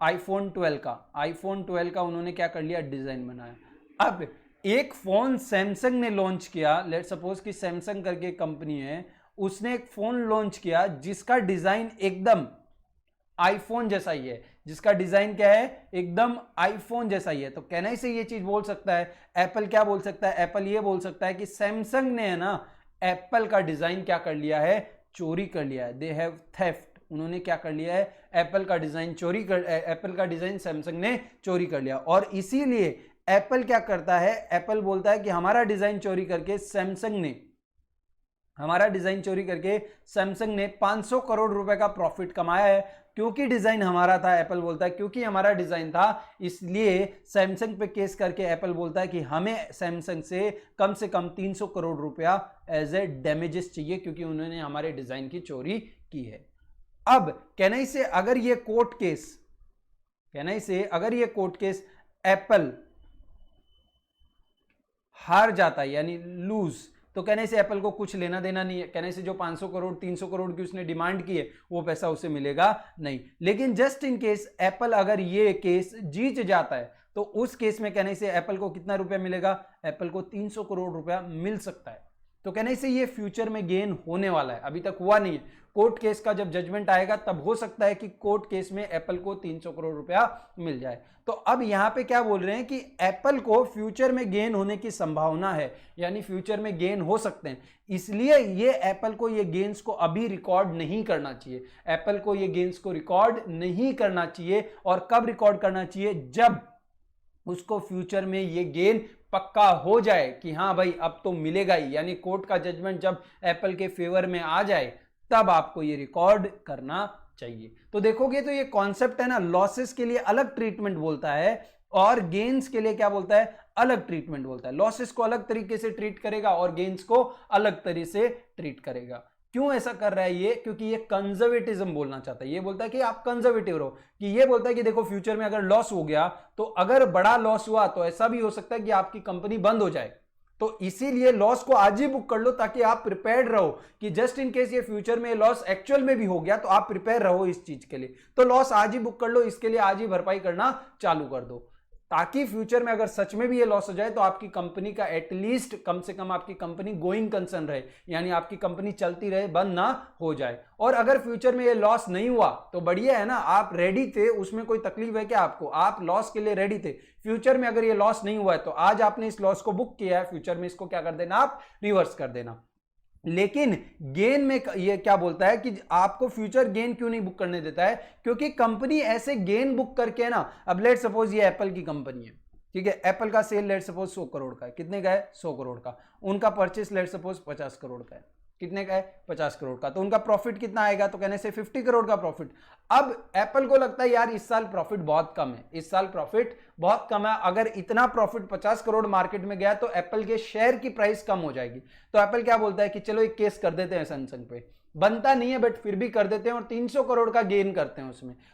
आईफोन 12 का, आईफोन 12 का उन्होंने क्या कर लिया, डिजाइन बनाया। अब एक फोन सैमसंग ने लॉन्च किया, लेट सपोज कि सैमसंग करके कंपनी है, उसने एक फोन लॉन्च किया जिसका डिजाइन एकदम आईफोन जैसा ही है, जिसका डिजाइन क्या है, एकदम आईफोन जैसा ही है। तो कहने से ये चीज बोल सकता है, एप्पल क्या बोल सकता है, एप्पल ये बोल सकता है कि सैमसंग ने है ना एप्पल का डिजाइन क्या कर लिया है, चोरी कर लिया है, दे हैव थेफ्ट, उन्होंने क्या कर लिया है, एप्पल का डिजाइन चोरी कर, एप्पल का डिजाइन सैमसंग ने चोरी कर लिया। और इसीलिए एप्पल क्या करता है, एप्पल बोलता है कि हमारा डिजाइन चोरी करके सैमसंग ने, हमारा डिजाइन चोरी करके सैमसंग ने 500 करोड़ रुपए का प्रॉफिट कमाया है, क्योंकि डिजाइन हमारा था। एप्पल बोलता है क्योंकि हमारा डिजाइन था इसलिए सैमसंग पे केस करके एप्पल बोलता है कि हमें सैमसंग से कम 300 करोड़ रुपया एज ए डैमेजेस चाहिए, क्योंकि उन्होंने हमारे डिजाइन की चोरी की है। अब कहने से अगर ये कोर्ट केस, कहने से अगर ये कोर्ट केस एप्पल हार जाता है यानी लूज, तो कहने से एप्पल को कुछ लेना देना नहीं है, कहने से जो 500 करोड़ 300 करोड़ की उसने डिमांड की है वो पैसा उसे मिलेगा नहीं। लेकिन जस्ट इन केस एप्पल अगर ये केस जीत जाता है तो उस केस में कहने से एप्पल को कितना रुपया मिलेगा, एप्पल को 300 करोड़ रुपया मिल सकता है। तो कहने से ये फ्यूचर में गेन होने वाला है, अभी तक हुआ नहीं है। कोर्ट केस का जब जजमेंट आएगा तब हो सकता है कि कोर्ट केस में एप्पल को 300 करोड़ रुपया मिल जाए। तो अब यहां पे क्या बोल रहे हैं कि एप्पल को फ्यूचर में गेन होने की संभावना है, यानी फ्यूचर में गेन हो सकते हैं, इसलिए ये एप्पल को ये गेन्स को अभी रिकॉर्ड नहीं करना चाहिए, एप्पल को ये गेन्स को रिकॉर्ड नहीं करना चाहिए। और कब रिकॉर्ड करना चाहिए, जब उसको फ्यूचर में ये गेन पक्का हो जाए कि हाँ भाई अब तो मिलेगा ही, यानी कोर्ट का जजमेंट जब एप्पल के फेवर में आ जाए तब आपको ये रिकॉर्ड करना चाहिए। तो देखोगे तो ये कॉन्सेप्ट है ना, लॉसेस के लिए अलग ट्रीटमेंट बोलता है और गेन्स के लिए क्या बोलता है, अलग ट्रीटमेंट बोलता है। लॉसेस को अलग तरीके से ट्रीट करेगा और गेन्स को अलग तरीके से ट्रीट करेगा। क्यों ऐसा कर रहा है ये, क्योंकि ये कंजर्वेटिज्म बोलना चाहता है। ये बोलता है कि आप कंजर्वेटिव रहो, कि ये बोलता है कि देखो फ्यूचर में अगर लॉस हो गया तो अगर बड़ा लॉस हुआ तो ऐसा भी हो सकता है कि आपकी कंपनी बंद हो जाए, तो इसीलिए लॉस को आज ही बुक कर लो ताकि आप प्रिपेयर्ड रहो कि जस्ट इन केस ये फ्यूचर में लॉस एक्चुअल में भी हो गया तो आप प्रिपेयर रहो इस चीज के लिए। तो लॉस आज ही बुक कर लो, इसके लिए आज ही भरपाई करना चालू कर दो। ताकि फ्यूचर में अगर सच में भी ये लॉस हो जाए तो आपकी कंपनी का एटलीस्ट कम से कम आपकी कंपनी गोइंग कंसर्न रहे, यानी आपकी कंपनी चलती रहे, बंद ना हो जाए। और अगर फ्यूचर में ये लॉस नहीं हुआ तो बढ़िया है ना, आप रेडी थे, उसमें कोई तकलीफ है क्या आपको? आप लॉस के लिए रेडी थे। फ्यूचर में अगर ये लॉस नहीं हुआ है तो आज आपने इस लॉस को बुक किया है, फ्यूचर में इसको क्या कर देना, आप रिवर्स कर देना। लेकिन गेन में ये क्या बोलता है कि आपको फ्यूचर गेन क्यों नहीं बुक करने देता है? क्योंकि कंपनी ऐसे गेन बुक करके ना, अब लेट सपोज ये एप्पल की कंपनी है, ठीक है, एप्पल का सेल लेट सपोज 100 करोड़ का है, कितने का है? 100 करोड़ का। उनका परचेस लेट सपोज 50 करोड़ का है, कितने का है? 50 करोड़ का। तो उनका प्रॉफिट कितना आएगा? तो कहने से 50 करोड़ का प्रॉफिट। अब एप्पल को लगता है यार इस साल प्रॉफिट बहुत कम है, इस साल प्रॉफिट बहुत कम है, अगर इतना प्रॉफिट 50 करोड़ मार्केट में गया तो एप्पल के शेयर की प्राइस कम हो जाएगी। तो एप्पल क्या बोलता है कि चलो एक केस कर देते हैं सैमसंग पे, बनता नहीं है बट फिर भी कर देते हैं और 300 करोड़ का गेन करते हैं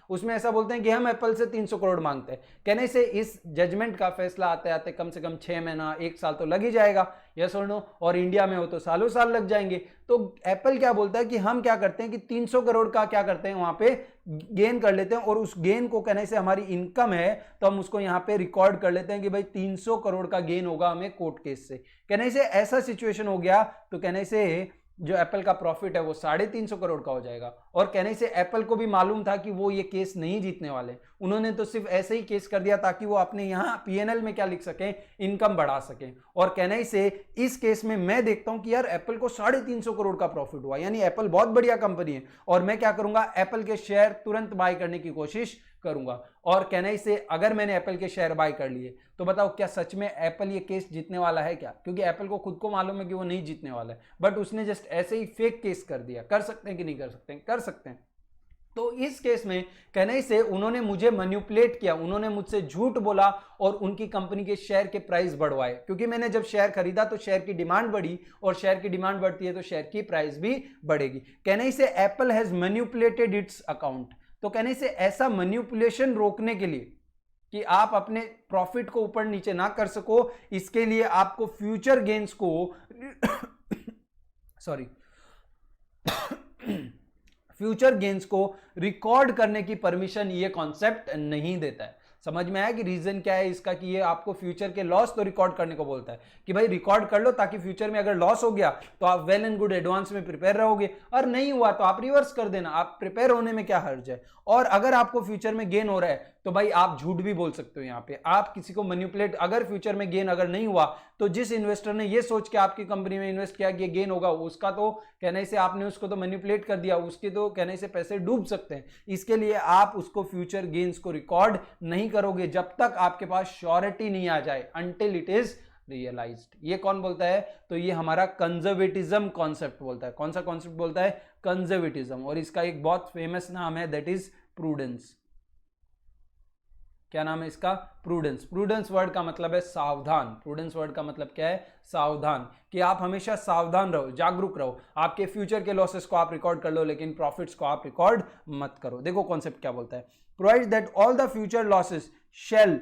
उसमें ऐसा बोलते हैं कि हम एप्पल से 300 करोड़ मांगते हैं। कहने से इस जजमेंट का फैसला आते आते कम से कम 6 महीना 1 साल तो लग ही जाएगा, यस और नो, और इंडिया में हो तो सालों साल लग जाएंगे। तो एप्पल क्या बोलता है कि हम क्या करते हैं कि 300 करोड़ का क्या करते हैं वहां पे गेन कर लेते हैं, और उस गेन को कहने से हमारी इनकम है तो हम उसको यहां पे रिकॉर्ड कर लेते हैं कि भाई 300 करोड़ का गेन होगा हमें कोर्ट केस से। कहने से ऐसा सिचुएशन हो गया तो कहने से जो एप्पल का प्रॉफिट है वो 350 करोड़ का हो जाएगा। और कहने से एप्पल को भी मालूम था कि वो ये केस नहीं जीतने वाले, उन्होंने तो सिर्फ ऐसे ही केस कर दिया ताकि वो अपने यहाँ पीएनएल में क्या लिख सकें, इनकम बढ़ा सकें। और कहने से इस केस में मैं देखता हूं कि यार एप्पल को 350 करोड़ का प्रॉफिट हुआ, यानी एप्पल बहुत बढ़िया कंपनी है, और मैं क्या करूंगा, एप्पल के शेयर तुरंत बाय करने की कोशिश करूंगा। और कहने से अगर मैंने एप्पल के शेयर बाय कर लिए तो बताओ क्या सच में एप्पल ये केस जीतने वाला है क्या? क्योंकि एप्पल को खुद को मालूम है कि वो नहीं जीतने वाला है, बट उसने जस्ट ऐसे ही फेक केस कर दिया। कर सकते हैं कि नहीं कर सकते हैं? कर सकते हैं। तो इस केस में कहने से उन्होंने मुझे मैनिपुलेट किया, उन्होंने मुझसे झूठ बोला और उनकी कंपनी के शेयर के प्राइस बढ़वाए, क्योंकि मैंने जब शेयर खरीदा तो शेयर की डिमांड बढ़ी, और शेयर की डिमांड बढ़ती है तो शेयर की प्राइस भी बढ़ेगी। कहने से Apple has manipulated it's account. तो कहने से ऐसा मैनिपुलेशन रोकने के लिए कि आप अपने प्रॉफिट को ऊपर नीचे ना कर सको, इसके लिए आपको फ्यूचर गेन्स को सॉरी फ्यूचर गेन्स को रिकॉर्ड करने की परमिशन ये कॉन्सेप्ट नहीं देता है। समझ में आया कि रीजन क्या है इसका, कि ये आपको फ्यूचर के लॉस तो रिकॉर्ड करने को बोलता है कि भाई रिकॉर्ड कर लो ताकि फ्यूचर में अगर लॉस हो गया तो आप वेल एंड गुड एडवांस में प्रिपेयर रहोगे, और नहीं हुआ तो आप रिवर्स कर देना, आप प्रिपेयर होने में क्या हर्ज है। और अगर आपको फ्यूचर में गेन हो रहा है तो भाई आप झूठ भी बोल सकते हो, यहाँ पे आप किसी को मैनिपुलेट, अगर फ्यूचर में गेन अगर नहीं हुआ तो जिस इन्वेस्टर ने ये सोच के आपकी कंपनी में इन्वेस्ट किया कि गेन होगा, उसका तो कहने से आपने उसको तो मैनिपुलेट कर दिया, उसके तो कहने से पैसे डूब सकते हैं। इसके लिए आप उसको फ्यूचर गेन्स को रिकॉर्ड नहीं करोगे जब तक आपके पास श्योरिटी नहीं आ जाए, अनटिल इट इज रियलाइज्ड। ये कौन बोलता है? तो ये हमारा कंजर्वेटिज्म कॉन्सेप्ट बोलता है। कौन सा कॉन्सेप्ट बोलता है? कंजर्वेटिज्म। और इसका एक बहुत फेमस नाम है, दैट इज प्रूडेंस। क्या नाम है इसका? प्रूडेंस। प्रूडेंस वर्ड का मतलब है सावधान। प्रूडेंस वर्ड का मतलब क्या है? सावधान, कि आप हमेशा सावधान रहो, जागरूक रहो। आपके फ्यूचर के लॉसेस को आप रिकॉर्ड कर लो लेकिन प्रॉफिट्स को आप रिकॉर्ड मत करो। देखो कॉन्सेप्ट क्या बोलता है, provide that all the future losses shall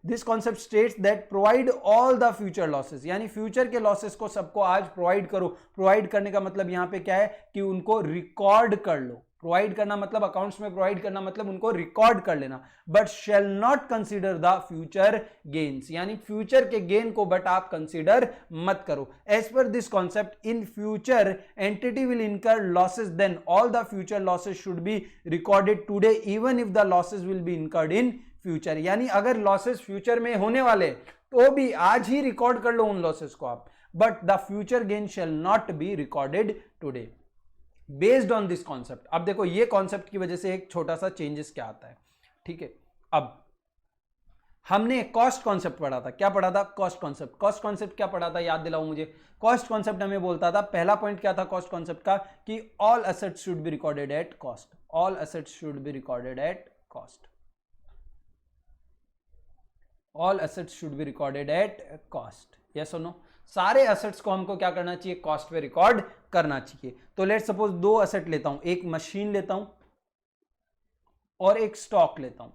this concept states that provide all the future losses, यानी फ्यूचर के लॉसेस को सबको आज प्रोवाइड करो। प्रोवाइड करने का मतलब यहां पे क्या है कि उनको रिकॉर्ड कर लो। प्रोवाइड करना मतलब अकाउंट्स में प्रोवाइड करना मतलब उनको रिकॉर्ड कर लेना। But shall not consider the future gains, यानी फ्यूचर के गेन को बट आप कंसीडर मत करो। As per this concept in future entity will incur losses, then all the future losses should be recorded today even if the losses will be incurred in future. यानी अगर लॉसेस फ्यूचर में होने वाले तो भी आज ही रिकॉर्ड कर लो उन लॉसेस को आप, but the future gain shall not be recorded today based on this concept. अब देखो ये कॉन्सेप्ट की वजह से एक छोटा सा चेंजेस क्या आता है, ठीक है। अब हमने कॉस्ट कॉन्सेप्ट पढ़ा था, क्या पढ़ा था? Cost concept. कॉस्ट कॉन्सेप्ट क्या पढ़ा था, याद दिलाओ मुझे। कॉस्ट कॉन्सेप्ट हमें बोलता था, पहला पॉइंट क्या था कॉस्ट कॉन्सेप्ट का, कि all assets should be recorded at cost. All assets should be recorded at cost. All assets should be recorded at cost, yes और नो। सारे एसेट्स को हमको क्या करना चाहिए? कॉस्ट पे रिकॉर्ड करना चाहिए। तो लेट सपोज दो एसेट लेता हूं, एक मशीन लेता हूं और एक स्टॉक लेता हूं,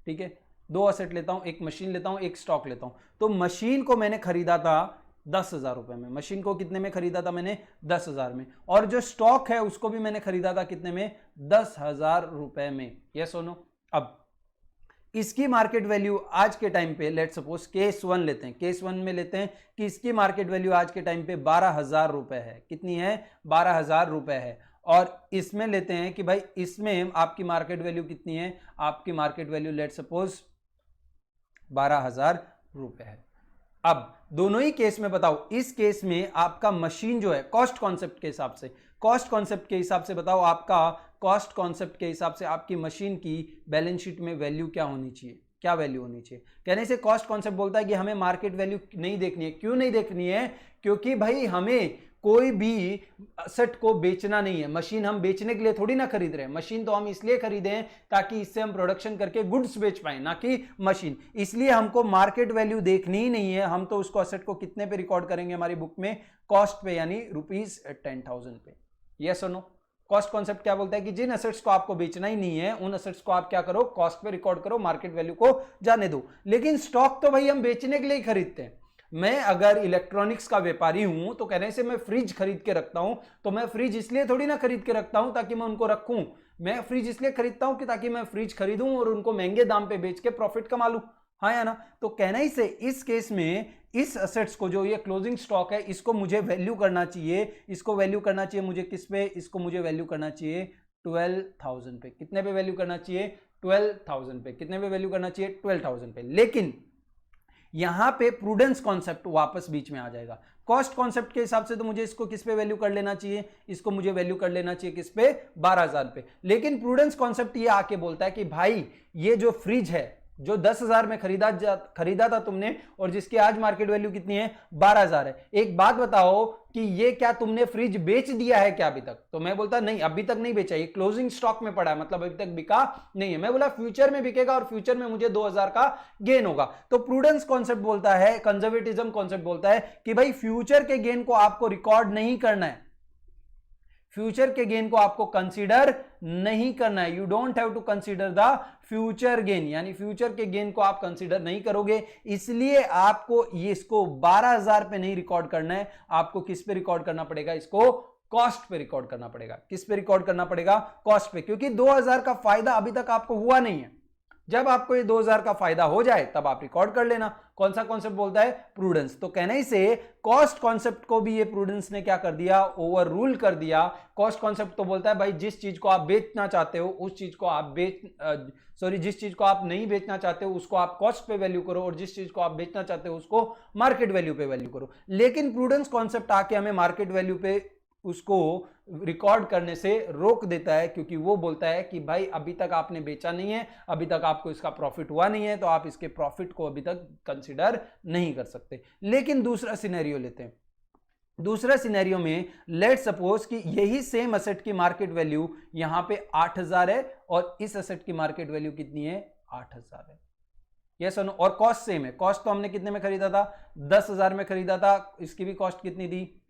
ठीक है। दो एसेट लेता हूं, एक मशीन लेता हूं, एक स्टॉक लेता हूं। तो मशीन को मैंने खरीदा था 10,000 रुपए में। मशीन को कितने में खरीदा था मैंने? 10,000 में। और जो स्टॉक है उसको भी मैंने खरीदा था कितने में? 10,000 रुपए में, यस और नो। अब इसकी मार्केट वैल्यू आज के टाइम पे, लेट सपोज केस 1 लेते हैं, केस 1 में लेते हैं कि इसकी मार्केट वैल्यू आज के टाइम पे 12,000 रुपए है। कितनी है? 12,000 रुपए है। और इसमें लेते हैं कि भाई इसमें आपकी मार्केट वैल्यू कितनी है? आपकी मार्केट वैल्यू लेट सपोज 12,000 रुपए है। अब दोनों ही केस में बताओ, इस केस में आपका मशीन जो है कॉस्ट कॉन्सेप्ट के हिसाब से, कॉस्ट कॉन्सेप्ट के हिसाब से बताओ, आपका कॉस्ट कॉन्सेप्ट के हिसाब से आपकी मशीन की बैलेंस शीट में वैल्यू क्या होनी चाहिए? क्या वैल्यू होनी चाहिए? कहने से कॉस्ट कॉन्सेप्ट बोलता है कि हमें मार्केट वैल्यू नहीं देखनी है। क्यों नहीं देखनी है? क्योंकि भाई हमें कोई भी असेट को बेचना नहीं है। मशीन हम बेचने के लिए थोड़ी ना खरीद रहे हैं, मशीन तो हम इसलिए खरीदे हैं ताकि इससे हम प्रोडक्शन करके गुड्स बेच पाए, ना कि मशीन। इसलिए हमको मार्केट वैल्यू देखनी ही नहीं है, हम तो उसको असेट को कितने पे रिकॉर्ड करेंगे हमारी बुक में? कॉस्ट पे, यानी ₹10,000 पे। यस और नो? कॉस्ट कॉन्सेप्ट क्या बोलता है कि जिन असेट्स को आपको बेचना ही नहीं है, उन असेट्स को आप क्या करो? कॉस्ट पे रिकॉर्ड करो, मार्केट वैल्यू को जाने दो। लेकिन स्टॉक तो भाई हम बेचने के लिए ही खरीदते हैं। मैं अगर इलेक्ट्रॉनिक्स का व्यापारी हूं तो कहने से मैं फ्रिज खरीद के रखता हूं, तो मैं फ्रिज इसलिए थोड़ी ना खरीद के रखता हूं ताकि मैं उनको रखूं। मैं फ्रिज इसलिए खरीदता हूं कि ताकि मैं फ्रिज खरीदूं और उनको महंगे दाम पे बेच के प्रॉफिट कमा लूं। हाँ या ना? तो कहना ही से इस केस में इस असेट्स को, जो ये क्लोजिंग स्टॉक है, इसको मुझे वैल्यू करना चाहिए। इसको वैल्यू करना चाहिए मुझे किस पे? इसको मुझे वैल्यू करना चाहिए 12,000 पे। कितने पे वैल्यू करना चाहिए? 12,000 पे। कितने पे वैल्यू करना चाहिए? 12,000 पे। लेकिन यहां पे प्रूडेंस कॉन्सेप्ट वापस बीच में आ जाएगा। कॉस्ट कॉन्सेप्ट के हिसाब से तो मुझे इसको किस पे वैल्यू कर लेना चाहिए? इसको मुझे वैल्यू कर लेना चाहिए किस पे? 12,000 पे। लेकिन प्रूडेंस कॉन्सेप्ट ये आके बोलता है कि भाई ये जो फ्रिज है, जो 10,000 में खरीदा था तुमने, और जिसकी आज मार्केट वैल्यू कितनी है? 12,000 है। एक बात बताओ कि ये क्या तुमने फ्रिज बेच दिया है क्या अभी तक? तो मैं बोलता नहीं, अभी तक नहीं बेचा, ये क्लोजिंग स्टॉक में पड़ा है, मतलब अभी तक बिका नहीं है। मैं बोला फ्यूचर में बिकेगा और फ्यूचर में मुझे 2,000 का गेन होगा। तो प्रूडेंस कॉन्सेप्ट बोलता है, कंजर्वेटिज्म कॉन्सेप्ट बोलता है कि भाई फ्यूचर के गेन को आपको रिकॉर्ड नहीं करना है, फ्यूचर के गेन को आपको कंसीडर नहीं करना है। You don't have to consider the future gain, यानी फ्यूचर के गेन को आप कंसीडर नहीं करोगे। इसलिए आपको ये इसको 12,000 पे नहीं रिकॉर्ड करना है, आपको किस पे रिकॉर्ड करना पड़ेगा? इसको कॉस्ट पे रिकॉर्ड करना पड़ेगा। किस पे रिकॉर्ड करना पड़ेगा? कॉस्ट पे, क्योंकि 2,000 का फायदा अभी तक आपको हुआ नहीं है। जब आपको ये 2,000 का फायदा हो जाए तब आप रिकॉर्ड कर लेना। कौन सा कॉन्सेप्ट बोलता है? प्रूडेंस। तो कहने से कॉस्ट कॉन्सेप्ट को भी ये प्रूडेंस ने क्या कर दिया? ओवर रूल कर दिया। कॉस्ट कॉन्सेप्ट तो बोलता है भाई जिस चीज को आप बेचना चाहते हो उस चीज को आप जिस चीज को आप नहीं बेचना चाहते हो उसको आप कॉस्ट पे वैल्यू करो, और जिस चीज को आप बेचना चाहते हो उसको मार्केट वैल्यू पे वैल्यू करो। लेकिन प्रूडेंस कॉन्सेप्ट आके हमें मार्केट वैल्यू पे उसको रिकॉर्ड करने से रोक देता है, क्योंकि वो बोलता है कि भाई अभी तक आपने बेचा नहीं है, अभी तक आपको इसका प्रॉफिट हुआ नहीं है, तो आप इसके प्रॉफिट को अभी तक कंसीडर नहीं कर सकते। लेकिन दूसरा सिनेरियो लेते हैं। दूसरा सिनेरियो में लेट सपोज कि यही सेम असेट की मार्केट वैल्यू यहां पे 8,000 है और इस असेट की मार्केट वैल्यू कितनी है? 8,000 है। यस और कॉस्ट सेम है। कॉस्ट तो हमने कितने में खरीदा था? 10,000 में खरीदा था। इसकी भी कॉस्ट कितनी थी?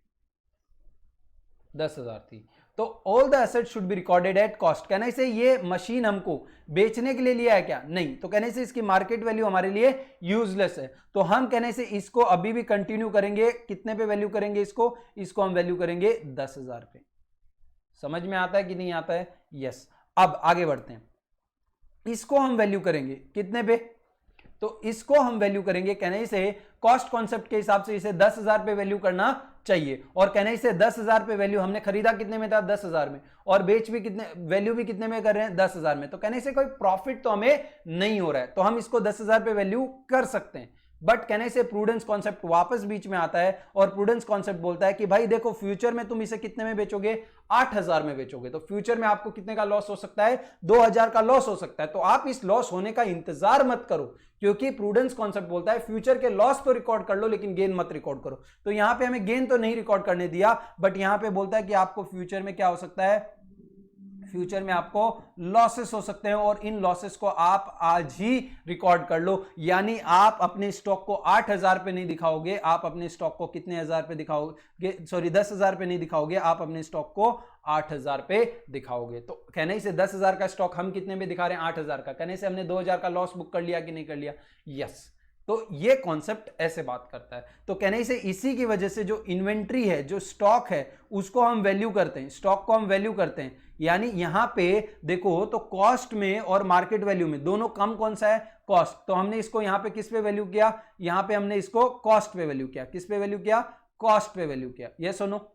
10,000 थी। तो all the asset should be recorded at cost. कहने से ये मशीन हमको बेचने के लिए लिया है क्या? नहीं। तो कहने से इसकी मार्केट वैल्यू हमारे लिए यूजलेस है। तो हम कहने से इसको अभी भी कंटिन्यू करेंगे। कितने पे वैल्यू करेंगे इसको हम वैल्यू करेंगे 10,000 पे। समझ में आता है कि नहीं आता है? यस। अब आगे बढ़ते हैं। इसको हम वैल्यू करेंगे कितने पे? तो इसको हम वैल्यू करेंगे, कहने से कॉस्ट कॉन्सेप्ट के हिसाब से इसे 10,000 पे वैल्यू करना चाहिए। और कहने से 10,000 पे वैल्यू हमने खरीदा कितने में था? 10,000 में। और बेच भी कितने, वैल्यू भी कितने में कर रहे हैं? 10,000 में। तो कहने से कोई प्रॉफिट तो हमें नहीं हो रहा है, तो हम इसको 10,000 पे वैल्यू कर सकते हैं। बट कहने से प्रूडेंस कॉन्सेप्ट वापस बीच में आता है, और प्रूडेंस कॉन्सेप्ट बोलता है कि भाई देखो फ्यूचर में तुम इसे कितने में बेचोगे? 8,000 में बेचोगे। तो फ्यूचर में आपको कितने का लॉस हो सकता है? 2,000 का लॉस हो सकता है। तो आप इस लॉस होने का इंतजार मत करो, क्योंकि प्रूडेंस कॉन्सेप्ट बोलता है फ्यूचर के लॉस तो रिकॉर्ड कर लो लेकिन गेन मत रिकॉर्ड करो। तो यहां पे हमें गेन तो नहीं रिकॉर्ड करने दिया, बट यहां पे बोलता है कि आपको फ्यूचर में क्या हो सकता है? फ्यूचर में आपको लॉसेस हो सकते हैं, और इन लॉसेस को आप आज ही रिकॉर्ड कर लो। यानी आप अपने स्टॉक को 8,000 पे नहीं दिखाओगे, आप अपने स्टॉक को कितने हजार पे दिखाओगे? सॉरी 10,000 पे नहीं दिखाओगे, आप अपने स्टॉक को 8,000 पे दिखाओगे। तो कहने से 10,000 का स्टॉक हम कितने में दिखा रहे हैं? 8,000 का। कहने से हमने 2,000 का लॉस बुक कर लिया कि नहीं कर लिया? यस। तो ये कॉन्सेप्ट ऐसे बात करता है। तो कहने से इसी की वजह से जो इन्वेंट्री है, जो स्टॉक है, उसको हम वैल्यू करते हैं, स्टॉक को हम वैल्यू करते हैं। यानी यहां पे देखो तो कॉस्ट में और मार्केट वैल्यू में दोनों कम कौन सा है? कॉस्ट। तो हमने इसको यहां पे किस पे वैल्यू किया? यहां पे हमने इसको कॉस्ट पे वैल्यू किया। किस पे वैल्यू किया? कॉस्ट पे वैल्यू किया। यस और नो?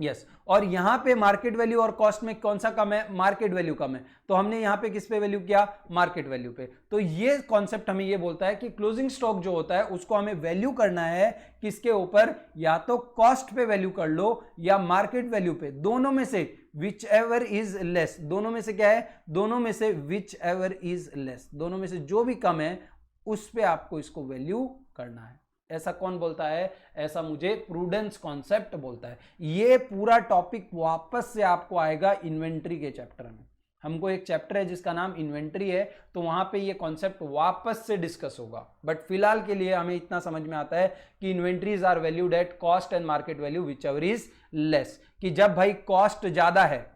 यस। और यहां पे मार्केट वैल्यू और कॉस्ट में कौन सा कम है? मार्केट वैल्यू कम है। तो हमने यहां पे किस पे वैल्यू किया? मार्केट वैल्यू पे। तो ये कॉन्सेप्ट हमें ये बोलता है कि क्लोजिंग स्टॉक जो होता है उसको हमें वैल्यू करना है किसके ऊपर? या तो कॉस्ट पे वैल्यू कर लो या मार्केट वैल्यू पे, दोनों में से विच एवर इज लेस। दोनों में से क्या है? दोनों में से विच एवर इज लेस, दोनों में से जो भी कम है उस पे आपको इसको वैल्यू करना है। ऐसा कौन बोलता है? ऐसा मुझे प्रूडेंस कॉन्सेप्ट बोलता है। ये पूरा टॉपिक वापस से आपको आएगा इन्वेंट्री के चैप्टर में। हमको एक चैप्टर है जिसका नाम इन्वेंट्री है, तो वहां पे ये कॉन्सेप्ट वापस से डिस्कस होगा। बट फिलहाल के लिए हमें इतना समझ में आता है कि inventories are valued at cost and market value whichever is less. कि जब भाई कॉस्ट ज्यादा है,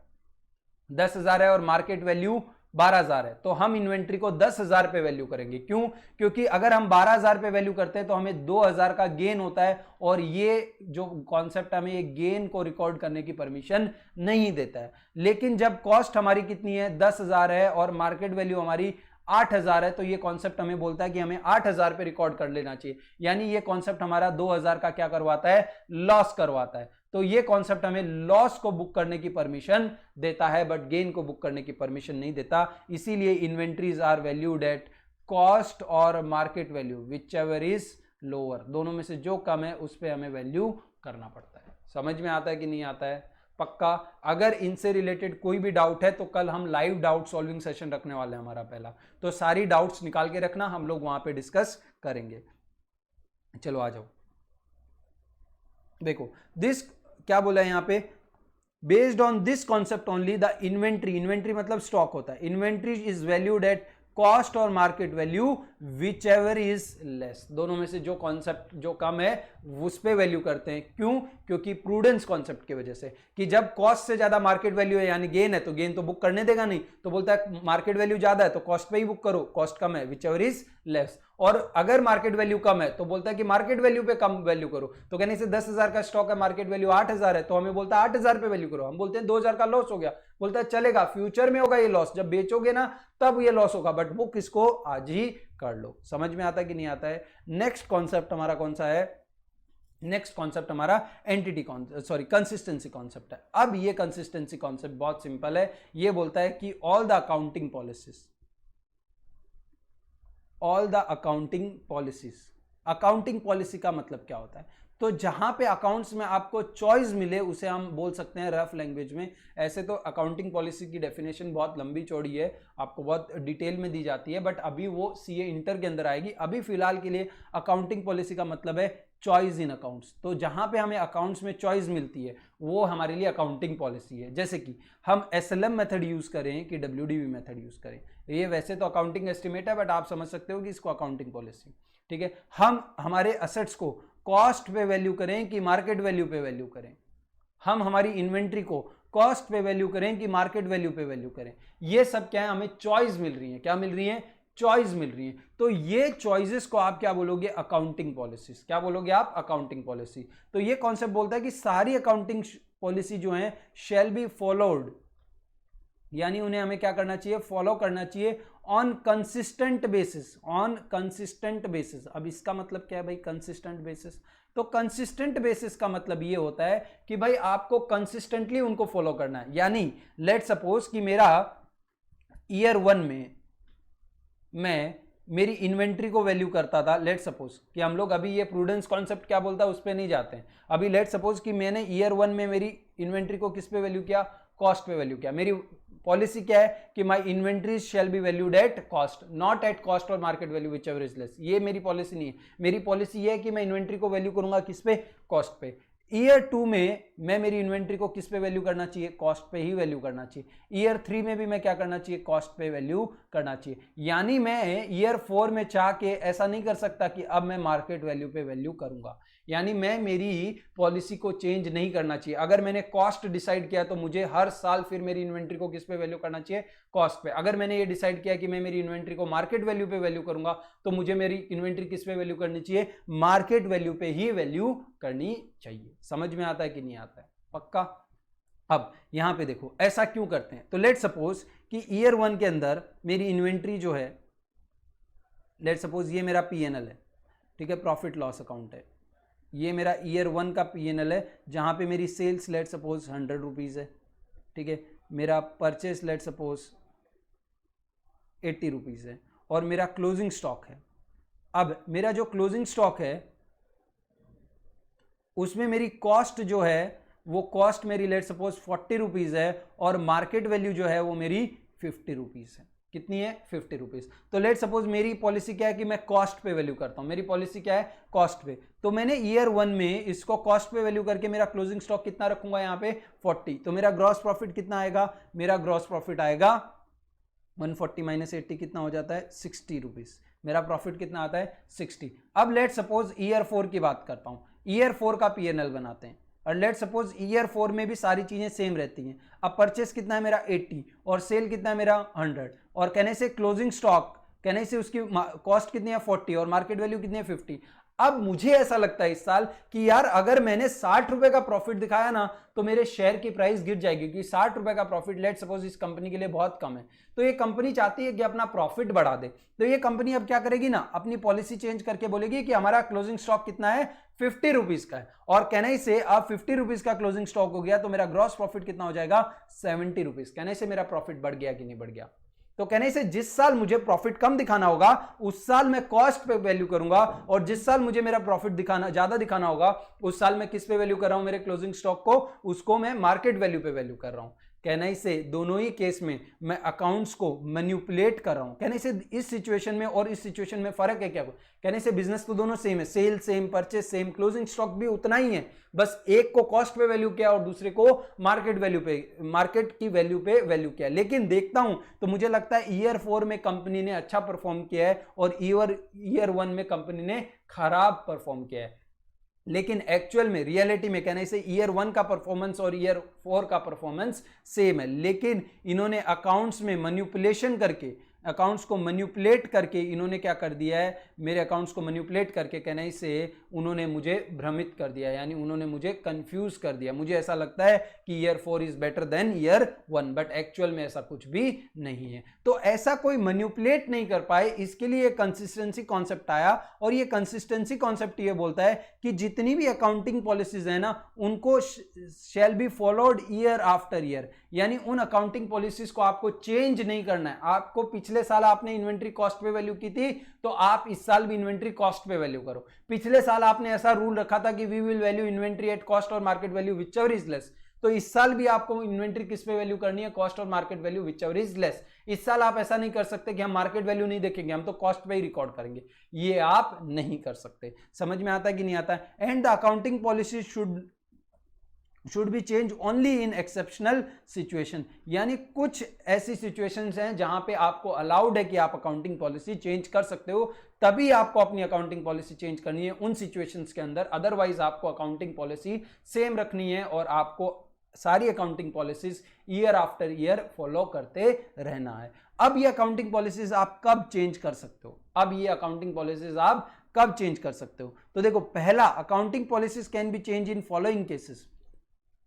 10,000 है और मार्केट वैल्यू 12,000 है, तो हम इन्वेंट्री को 10,000 पे वैल्यू करेंगे। क्यों? क्योंकि अगर हम 12,000 पे वैल्यू करते हैं तो हमें 2,000 का गेन होता है, और ये जो कॉन्सेप्ट हमें ये गेन को रिकॉर्ड करने की परमिशन नहीं देता है। लेकिन जब कॉस्ट हमारी कितनी है? 10,000 है और मार्केट वैल्यू हमारी 8,000 है, तो ये कॉन्सेप्ट हमें बोलता है कि हमें 8,000 पे रिकॉर्ड कर लेना चाहिए। यानी ये कॉन्सेप्ट हमारा 2,000 का क्या करवाता है? लॉस करवाता है। तो ये कॉन्सेप्ट हमें लॉस को बुक करने की परमिशन देता है, बट गेन को बुक करने की परमिशन नहीं देता। इसीलिए inventories are valued at cost और market value whichever is lower. दोनों में से जो कम है उस पर हमें वैल्यू करना पड़ता है। समझ में आता है कि नहीं आता है? पक्का? अगर इनसे रिलेटेड कोई भी डाउट है तो कल हम लाइव डाउट सॉल्विंग सेशन रखने वाले हैं हमारा पहला, तो सारी डाउट्स निकाल के रखना, हम लोग वहां पे डिस्कस करेंगे। चलो आ जाओ। देखो दिस क्या बोला है यहां पे? Based on this concept only the inventory, inventory मतलब स्टॉक होता है, inventory is valued at cost और market value whichever is less. दोनों में से जो कॉन्सेप्ट जो कम है उस पे वैल्यू करते हैं। क्यों? क्योंकि प्रूडेंस कॉन्सेप्ट की वजह से, कि जब कॉस्ट से ज्यादा मार्केट वैल्यू है यानी गेन है, तो गेन तो बुक करने देगा नहीं, तो बोलता है मार्केट वैल्यू ज्यादा है तो कॉस्ट पे ही बुक करो, कॉस्ट कम है विच एवर इज लेस। और अगर मार्केट वैल्यू कम है तो बोलता है कि मार्केट वैल्यू पे कम वैल्यू करो। तो कहने से 10,000 का स्टॉक है, मार्केट वैल्यू 8,000 है, तो हमें बोलता है 8,000 पे वैल्यू करो। हम बोलते हैं 2,000 का लॉस हो गया, बोलता है चलेगा, फ्यूचर में होगा ये लॉस, जब बेचोगे ना तब ये लॉस होगा, बट बुक इसको आज ही कर लो। समझ में आता है कि नहीं आता है? नेक्स्ट कॉन्सेप्ट हमारा कौन सा है? नेक्स्ट कॉन्सेप्ट हमारा एंटिटी कंसिस्टेंसी कॉन्सेप्ट है। अब ये कंसिस्टेंसी कॉन्सेप्ट बहुत सिंपल है। ये बोलता है कि all the accounting policies, all the accounting policies, accounting policy का मतलब क्या होता है? तो जहां पे अकाउंट्स में आपको चॉइस मिले उसे हम बोल सकते हैं रफ लैंग्वेज में। ऐसे तो अकाउंटिंग पॉलिसी की डेफिनेशन बहुत लंबी चौड़ी है, आपको बहुत डिटेल में दी जाती है, बट अभी वो सीए इंटर के अंदर आएगी। अभी फिलहाल के लिए अकाउंटिंग पॉलिसी का मतलब है चॉइस इन अकाउंट्स। तो जहां पे हमें अकाउंट्स में चॉइस मिलती है वो हमारे लिए अकाउंटिंग पॉलिसी है। जैसे कि हम एसएलएम मेथड यूज करें कि डब्ल्यूडीवी मेथड यूज करें, ये वैसे तो अकाउंटिंग एस्टिमेट है, बट आप समझ सकते हो कि इसको अकाउंटिंग पॉलिसी, ठीक है। हम हमारे असेट्स को कॉस्ट पे वैल्यू करें कि मार्केट वैल्यू पे वैल्यू करें, हम हमारी इन्वेंट्री को कॉस्ट पे वैल्यू करें कि मार्केट वैल्यू पे वैल्यू करें, ये सब क्या है? हमें चॉइस मिल रही है। क्या मिल रही है? चॉइस मिल रही है। तो ये चॉइसेस को आप क्या बोलोगे? Accounting policies. क्या बोलोगे आप? Accounting policy. तो ये कॉन्सेप्ट बोलता है कि सारी अकाउंटिंग पॉलिसी जो है शैल बी फॉलोड, यानी उन्हें हमें क्या करना चाहिए? फॉलो करना चाहिए on consistent basis, on consistent basis. अब इसका मतलब क्या है भाई? Consistent basis. तो कंसिस्टेंट बेसिस का मतलब ये होता है कि भाई आपको कंसिस्टेंटली उनको फॉलो करना है। यानी लेट सपोज कि मेरा ईयर 1 में मैं मेरी इन्वेंट्री को वैल्यू करता था। लेट सपोज कि हम लोग अभी ये प्रूडेंस कॉन्सेप्ट क्या बोलता है उस पर नहीं जाते हैं। अभी लेट सपोज कि मैंने ईयर 1 में मेरी इन्वेंट्री को किस पे वैल्यू किया? कॉस्ट पे वैल्यू किया। मेरी पॉलिसी क्या है कि my inventories shall be valued at cost, not at cost और market value whichever is less. ये मेरी पॉलिसी नहीं है। मेरी पॉलिसी ये है कि मैं इन्वेंट्री को वैल्यू करूंगा किस पे? कॉस्ट पे। ईयर 2 में मैं मेरी इन्वेंट्री को किस पे वैल्यू करना चाहिए? कॉस्ट पे ही वैल्यू करना चाहिए। ईयर 3 में भी मैं क्या करना चाहिए? कॉस्ट पे वैल्यू करना चाहिए। यानी मैं ईयर 4 में चाह के ऐसा नहीं कर सकता कि अब मैं मार्केट वैल्यू पे वैल्यू करूंगा। यानी मैं मेरी पॉलिसी को चेंज नहीं करना चाहिए। अगर मैंने कॉस्ट डिसाइड किया तो मुझे हर साल फिर मेरी इन्वेंट्री को किस पे वैल्यू करना चाहिए, कॉस्ट पे। अगर मैंने ये डिसाइड किया कि मैं मेरी इन्वेंट्री को मार्केट वैल्यू पे वैल्यू करूंगा तो मुझे मेरी इन्वेंट्री किस पे वैल्यू करनी चाहिए, मार्केट वैल्यू पे ही वैल्यू करनी चाहिए। समझ में आता है कि नहीं आता है? पक्का। अब यहां पे देखो ऐसा क्यों करते हैं। तो लेट सपोज कि ईयर 1 के अंदर मेरी इन्वेंट्री जो है, लेट सपोज ये मेरा पीएनएल है, ठीक है, प्रॉफिट लॉस अकाउंट है। ये मेरा ईयर 1 का पीएनएल है जहां पे मेरी सेल्स लेट सपोज 100 रुपीज है, ठीक है, मेरा परचेस लेट सपोज 80 रुपीज है और मेरा क्लोजिंग स्टॉक है। अब मेरा जो क्लोजिंग स्टॉक है उसमें मेरी कॉस्ट जो है वो कॉस्ट मेरी लेट सपोज 40 रुपीज है और मार्केट वैल्यू जो है वो मेरी 50 रुपीज है। कितनी है? 50 रुपीज। तो लेट सपोज मेरी पॉलिसी क्या है कि मैं कॉस्ट पे वैल्यू करता हूं। मेरी पॉलिसी क्या है? कॉस्ट पे। तो मैंने ईयर 1 में इसको कॉस्ट पे वैल्यू करके मेरा क्लोजिंग स्टॉक कितना रखूंगा यहाँ पे 40। तो मेरा ग्रॉस प्रॉफिट कितना आएगा? मेरा ग्रॉस प्रॉफिट आएगा 140 माइनस 80 कितना हो जाता है? 60 रुपीज। मेरा प्रॉफिट कितना आता है? 60। अब लेट सपोज ईयर 4 की बात करता हूं। ईयर 4 का पीएनएल बनाते हैं और लेट सपोज ईयर 4 में भी सारी चीजें सेम रहती हैं। अब परचेस कितना है मेरा 80 और सेल कितना है मेरा 100 और कहने से क्लोजिंग स्टॉक कहने से उसकी कॉस्ट कितनी है 40 और मार्केट वैल्यू कितनी है 50। अब मुझे ऐसा लगता है इस साल कि यार अगर मैंने 60 रुपए का प्रॉफिट दिखाया ना तो मेरे शेयर की प्राइस गिर जाएगी, क्योंकि 60 रुपए का प्रॉफिट लेट सपोज इस कंपनी के लिए बहुत कम है। तो ये कंपनी चाहती है कि अपना प्रॉफिट बढ़ा दे। तो ये कंपनी अब क्या करेगी ना, अपनी पॉलिसी चेंज करके बोलेगी कि हमारा क्लोजिंग स्टॉक कितना है 50 रुपीज का है और कहने से अब 50 रुपीज का क्लोजिंग स्टॉक हो गया तो मेरा ग्रॉस प्रॉफिट कितना हो जाएगा 70 रुपीज। कहने से मेरा प्रॉफिट बढ़ गया कि नहीं बढ़ गया? तो कहने से जिस साल मुझे प्रॉफिट कम दिखाना होगा उस साल मैं कॉस्ट पे वैल्यू करूंगा और जिस साल मुझे मेरा प्रॉफिट दिखाना ज्यादा दिखाना होगा उस साल मैं किस पे वैल्यू कर रहा हूं? मेरे क्लोजिंग स्टॉक को, उसको मैं मार्केट वैल्यू पे वैल्यू कर रहा हूं। कहने से दोनों ही केस में मैं अकाउंट्स को मैनिपुलेट कर रहा हूं। कहने से इस सिचुएशन में और इस सिचुएशन में फर्क है क्या? कहने से बिजनेस तो दोनों सेम है, sale same, purchase same, closing stock भी उतना ही है, बस एक को कॉस्ट पे वैल्यू किया और दूसरे को मार्केट वैल्यू पे, मार्केट की वैल्यू पे वैल्यू किया। लेकिन देखता हूं तो मुझे लगता है ईयर 4 में कंपनी ने अच्छा परफॉर्म किया है और ईयर 1 में कंपनी ने खराब परफॉर्म किया है। लेकिन एक्चुअल में रियलिटी में कहने से ईयर 1 का परफॉर्मेंस और ईयर 4 का परफॉर्मेंस सेम है, लेकिन इन्होंने अकाउंट्स में मैनिपुलेशन करके, अकाउंट्स को मैनिपुलेट करके इन्होंने क्या कर दिया है, मेरे अकाउंट्स को मैनिपुलेट करके कहने से उन्होंने मुझे भ्रमित कर दिया, यानी उन्होंने मुझे कंफ्यूज कर दिया। मुझे ऐसा लगता है कि year 4 is better than year 1, but actual में ऐसा कुछ भी नहीं है। तो ऐसा कोई मैनिपुलेट नहीं कर पाए, इसके लिए कंसिस्टेंसी कॉन्सेप्ट आया और ये कंसिस्टेंसी कॉन्सेप्ट ये बोलता है कि जितनी भी अकाउंटिंग पॉलिसीज है ना उनको shall be followed year after year, यानी उन अकाउंटिंग पॉलिसीज को आपको चेंज नहीं करना है। आपको पिछले साल आपने इन्वेंट्री कॉस्ट पे वैल्यू की थी तो आप इस साल भी इन्वेंट्री कॉस्ट पे वैल्यू करो। पिछले साल आपने ऐसा रूल रखा था कि we will value inventory at cost और market value whichever is less, तो इस साल भी आपको इन्वेंट्री किस पे वैल्यू करनी है, कॉस्ट और market value whichever is less. इस साल आप ऐसा नहीं कर सकते कि हम मार्केट वैल्यू नहीं देखेंगे, हम तो कॉस्ट पे ही रिकॉर्ड करेंगे, ये आप नहीं कर सकते। समझ में आता है कि नहीं आता है? And the accounting policy should be change only in exceptional situation, यानी कुछ ऐसी सिचुएशंस हैं जहां पे आपको अलाउड है कि आप अकाउंटिंग पॉलिसी चेंज कर सकते हो, तभी आपको अपनी अकाउंटिंग पॉलिसी चेंज करनी है उन सिचुएशंस के अंदर। अदरवाइज आपको अकाउंटिंग पॉलिसी सेम रखनी है और आपको सारी accounting policies year after year follow करते रहना है। अब ये अकाउंटिंग पॉलिसीज आप कब चेंज कर सकते हो? अब ये अकाउंटिंग पॉलिसीज आप कब चेंज कर सकते हो? तो देखो, पहला, accounting policies can be change in following cases.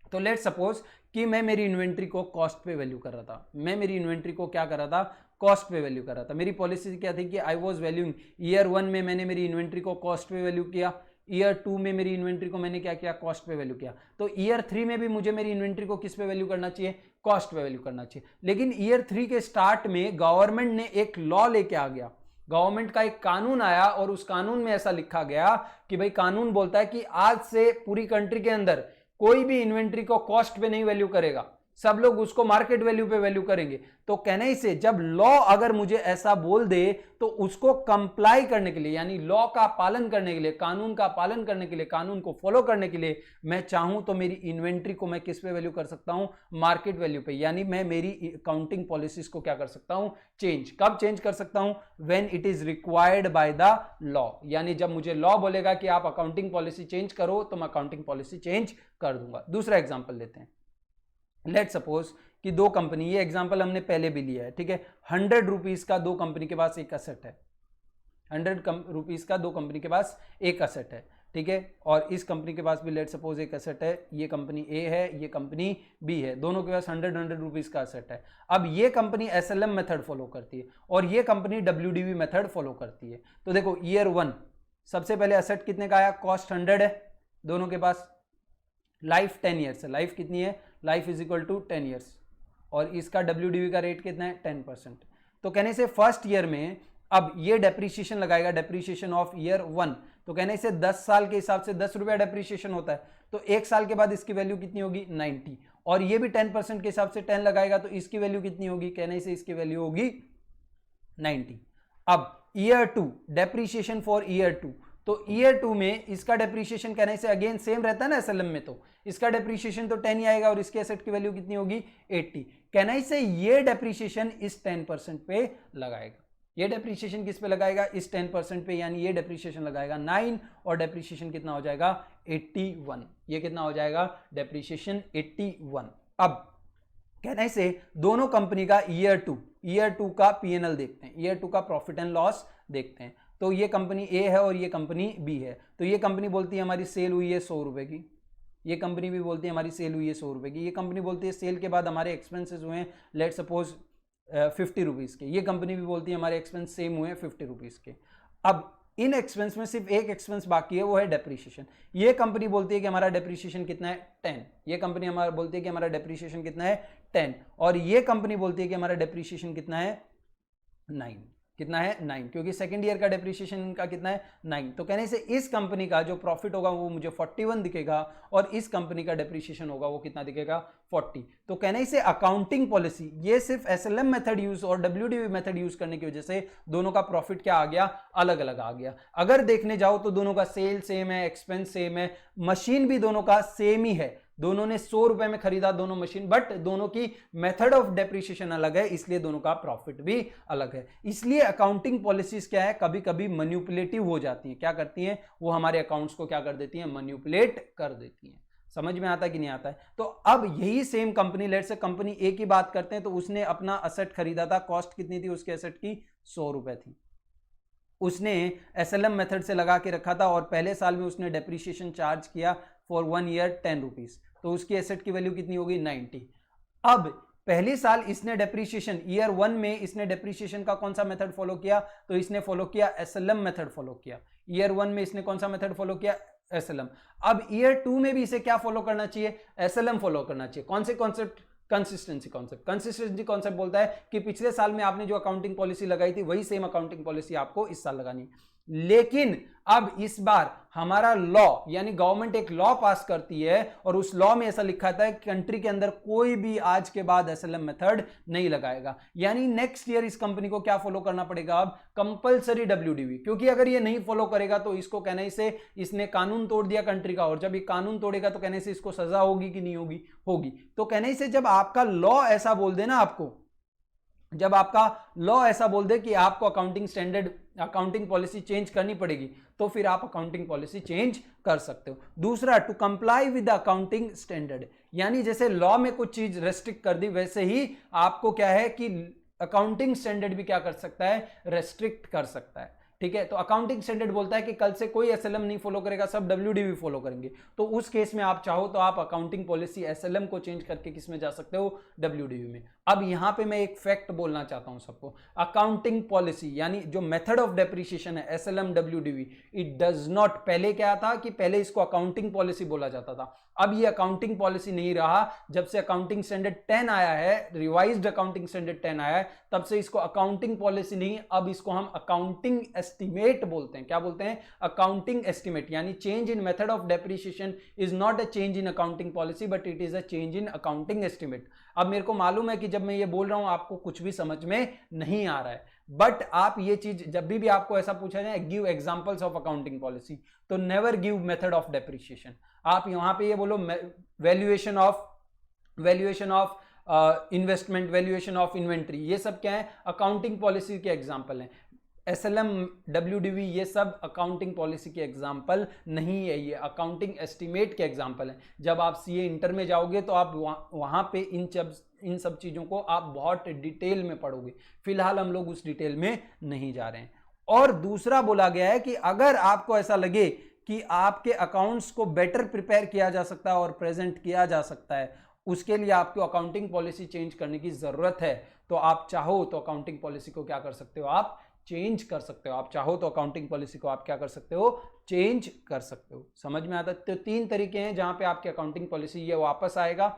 तो लेट सपोज कि मैं मेरी इन्वेंट्री को कॉस्ट पे वैल्यू कर रहा था, मैं मेरी इन्वेंट्री को क्या कर रहा था, कॉस्ट पे वैल्यू कर रहा था। मेरी पॉलिसी क्या थी कि आई वाज वैल्यूइंग, ईयर 1 में मैंने मेरी इन्वेंट्री को कॉस्ट पे वैल्यू किया, ईयर 2 में मेरी इन्वेंट्री को मैंने क्या किया, कॉस्ट पे वैल्यू किया। तो ईयर 3 में भी मुझे मेरी इन्वेंट्री को किस पे वैल्यू करना चाहिए, कॉस्ट पे वैल्यू करना चाहिए। लेकिन ईयर 3 के स्टार्ट में गवर्नमेंट ने एक लॉ लेके आ गया, गवर्नमेंट का एक कानून आया और उस कानून में ऐसा लिखा गया कि भाई कानून बोलता है कि आज से पूरी कंट्री के अंदर कोई भी इन्वेंट्री को कॉस्ट पे नहीं वैल्यू करेगा, सब लोग उसको मार्केट वैल्यू पे वैल्यू करेंगे। तो कहने से जब लॉ अगर मुझे ऐसा बोल दे तो उसको कंप्लाई करने के लिए, यानी लॉ का पालन करने के लिए, कानून का पालन करने के लिए, कानून को फॉलो करने के लिए मैं चाहूं तो मेरी इन्वेंट्री को मैं किस पे वैल्यू कर सकता हूं, मार्केट वैल्यू पे। यानी मैं मेरी अकाउंटिंग पॉलिसीज को क्या कर सकता हूं, चेंज। कब चेंज कर सकता हूं, when it is required by the law. यानी जब मुझे लॉ बोलेगा कि आप अकाउंटिंग पॉलिसी चेंज करो तो मैं अकाउंटिंग पॉलिसी चेंज कर दूंगा। दूसरा एग्जांपल लेते हैं। लेट सपोज कि दो कंपनी, ये एग्जांपल हमने पहले भी लिया है, ठीक है। 100 रुपीज का दो कंपनी के पास एक असेट है, 100 रुपीज का दो कंपनी के पास एक असेट है, ठीक है। और इस कंपनी के पास भी लेट सपोज एक असेट है, ये कंपनी ए है, ये कंपनी बी है, दोनों के पास 100 रुपीज का असेट है। अब ये कंपनी एसएलएम मेथड फॉलो करती है और ये कंपनी डब्ल्यूडीवी मेथड फॉलो करती है। तो देखो ईयर 1 सबसे पहले असेट कितने का आया, कॉस्ट 100 है दोनों के पास, लाइफ 10 ईयर्स है, लाइफ कितनी है, life is equal to 10 years, और इसका डब्ल्यूडीवी का रेट कितना है, 10%। तो कहने से फर्स्ट ईयर में अब ये डेप्रीशिएशन लगाएगा, डेप्रीशिएशन ऑफ ईयर 1। तो कहने से 10 साल के हिसाब से 10 रुपया डेप्रीशिएशन होता है, तो एक साल के बाद इसकी वैल्यू कितनी होगी, 90। और ये भी 10% के हिसाब से 10 लगाएगा तो इसकी वैल्यू कितनी होगी, कहने से इसकी वैल्यू होगी 90। अब ईयर 2, डेप्रीशिएशन फॉर ईयर 2, तो ईयर 2 में इसका डेप्रीशिएशन कहने से अगेन सेम रहता है ना एसएलएम में, तो इसका डेप्रीशिएशन तो 10 ही आएगा और इसके एसेट की वैल्यू कितनी होगी, 80। कहने से ये डेप्रीशिएशन इस 10% पे लगाएगा, ये डेप्रीशिएशन किस पे लगाएगा, इस 10% पे, यानी ये डेप्रीशिएशन लगाएगा 9 और डेप्रीशिएशन कितना हो जाएगा, 81। ये कितना हो जाएगा, डेप्रीशिएशन 81। अब कहने से दोनों कंपनी का ईयर 2 का पीएनएल देखते हैं, ईयर 2 का प्रॉफिट एंड लॉस देखते हैं। तो ये कंपनी ए है और ये कंपनी बी है। तो ये कंपनी बोलती है हमारी सेल हुई है 100 रुपए की, ये कंपनी भी बोलती है हमारी सेल हुई है 100 रुपए की। ये कंपनी बोलती है सेल के बाद हमारे एक्सपेंसेस हुए हैं लेट सपोज 50 रुपीज़ के। ये कंपनी भी बोलती है हमारे एक्सपेंस सेम हुए हैं 50 रुपीज़ के। अब इन एक्सपेंस में सिर्फ एक एक्सपेंस बाकी है, वो है डेप्रीशिएशन। ये कंपनी बोलती है कि हमारा डेप्रीशिएशन कितना है, 10। ये कंपनी हमारा बोलती है कि हमारा डेप्रीशिएशन कितना है, 10। और ये कंपनी बोलती है कि हमारा डेप्रीशिएशन कितना है, 9। कितना है, 9, क्योंकि सेकंड ईयर का डेप्रीशिएशन इनका कितना है, 9। तो कहने से इस कंपनी का जो प्रॉफिट होगा वो मुझे 41 दिखेगा और इस कंपनी का डेप्रीशिएशन होगा वो कितना दिखेगा, 40। तो कहने से अकाउंटिंग पॉलिसी, ये सिर्फ एसएलएम मेथड यूज और डब्ल्यूडीवी मेथड यूज करने की वजह से दोनों का प्रॉफिट क्या आ गया, अलग अलग आ गया। अगर देखने जाओ तो दोनों का सेल सेम है, एक्सपेंस सेम है, मशीन भी दोनों का सेम ही है, दोनों ने 100 रुपए में खरीदा दोनों मशीन, बट दोनों की मेथड ऑफ डेप्रीशिएशन अलग है, इसलिए दोनों का प्रॉफिट भी अलग है। इसलिए अकाउंटिंग पॉलिसीज क्या है, कभी कभी मैनिपुलेटिव हो जाती हैं। क्या करती हैं, वो हमारे अकाउंट्स को क्या कर देती हैं, मैनिपुलेट कर देती हैं। समझ में आता है कि नहीं आता है। तो अब यही सेम कंपनी, लेट से कंपनी ए की बात करते हैं, तो उसने अपना असेट खरीदा था, कॉस्ट कितनी थी उसके असेट की, 100 रुपए थी। उसने एसएलएम मेथड से लगा के रखा था और पहले साल में उसने डेप्रीशिएशन चार्ज किया फॉर 1 ईयर 10 रुपीज, तो उसकी एसेट की वैल्यू कितनी होगी, 90। अब पहले साल इसने डेप्रीशिएशन, ईयर 1 में इसने डेप्रीशिएशन का कौन सा मेथड फॉलो किया, तो इसने फॉलो किया एसएलएम मेथड फॉलो किया। ईयर 1 में इसने कौन सा मेथड फॉलो किया, एसएलएम। अब ईयर 2 में भी इसे क्या फॉलो करना चाहिए, एसएलएम फॉलो करना चाहिए। कौन से concept, consistency concept. Consistency concept बोलता है कि पिछले साल में आपने जो अकाउंटिंग पॉलिसी लगाई थी वही सेम अकाउंटिंग पॉलिसी आपको इस साल लगानी। लेकिन अब इस बार हमारा लॉ, यानी गवर्नमेंट एक लॉ पास करती है और उस लॉ में ऐसा लिखा था कि कंट्री के अंदर कोई भी आज के बाद एसएलएम मेथड नहीं लगाएगा। यानी नेक्स्ट ईयर इस कंपनी को क्या फॉलो करना पड़ेगा, अब कंपलसरी डब्ल्यूडीवी, क्योंकि अगर ये नहीं फॉलो करेगा तो इसको कहने से इसने कानून तोड़ दिया कंट्री का, और जब ये कानून तोड़ेगा तो कहने से इसको सजा होगी कि नहीं होगी, होगी। तो कहने से जब आपका लॉ ऐसा बोल दे ना, आपको जब आपका लॉ ऐसा बोल दे कि आपको accounting standard, accounting policy change करनी पड़ेगी, तो फिर आप अकाउंटिंग पॉलिसी चेंज कर सकते हो। दूसरा, to comply with accounting standard, यानी जैसे लॉ में कुछ चीज रेस्ट्रिक्ट कर दी वैसे ही आपको क्या है कि अकाउंटिंग स्टैंडर्ड भी क्या कर सकता है, रेस्ट्रिक्ट कर सकता है। ठीक है, तो अकाउंटिंग स्टैंडर्ड बोलता है कि कल से कोई एसएलएम नहीं फॉलो करेगा, सब डब्ल्यूडीवी फॉलो करेंगे। तो उस केस में आप चाहो तो आप अकाउंटिंग पॉलिसी एसएलएम को चेंज करके किस में जा सकते हो, डब्ल्यूडीवी में। अब यहां पे मैं एक फैक्ट बोलना चाहता हूं सबको, अकाउंटिंग पॉलिसी यानी जो मेथड ऑफ डेप्रिसिएशन है SLMWDV, इट डज नॉट, पहले क्या था कि पहले इसको अकाउंटिंग पॉलिसी बोला जाता था, अब ये अकाउंटिंग पॉलिसी नहीं रहा। जब से अकाउंटिंग स्टैंडर्ड 10 आया है, रिवाइज्ड अकाउंटिंग स्टैंडर्ड 10 आया है, तब से इसको अकाउंटिंग पॉलिसी नहीं, अब इसको हम अकाउंटिंग एस्टिमेट बोलते हैं। क्या बोलते हैं? Accounting estimate. यानी change in method of depreciation is not a change in accounting policy but it is a change in accounting estimate. अब मेरे को मालूम है कि जब मैं ये बोल रहा हूं आपको कुछ भी समझ में नहीं आ रहा है, बट आप ये चीज जब भी आपको ऐसा पूछा जाए give examples of accounting policy, तो never give method of depreciation. आप यहां पे ये बोलो valuation of investment, valuation of inventory, ये सब क्या है? अकाउंटिंग पॉलिसी के एग्जांपल हैं। SLMWDV ये सब अकाउंटिंग पॉलिसी के एग्जाम्पल नहीं है, ये अकाउंटिंग एस्टिमेट के एग्जाम्पल हैं। जब आप CA इंटर में जाओगे तो आप वहाँ पे इन सब चीज़ों को आप बहुत डिटेल में पढ़ोगे। फिलहाल हम लोग उस डिटेल में नहीं जा रहे हैं। और दूसरा बोला गया है कि अगर आपको ऐसा लगे कि आपके अकाउंट्स को बेटर प्रिपेयर किया जा सकता है और प्रेजेंट किया जा सकता है, उसके लिए आपको अकाउंटिंग पॉलिसी चेंज करने की ज़रूरत है, तो आप चाहो तो अकाउंटिंग पॉलिसी को क्या कर सकते हो? आप चेंज कर सकते हो। आप चाहो तो अकाउंटिंग पॉलिसी को आप क्या कर सकते हो? चेंज कर सकते हो। समझ में आता है? तो 3 तरीके हैं जहां पे आपकी अकाउंटिंग पॉलिसी ये वापस आएगा।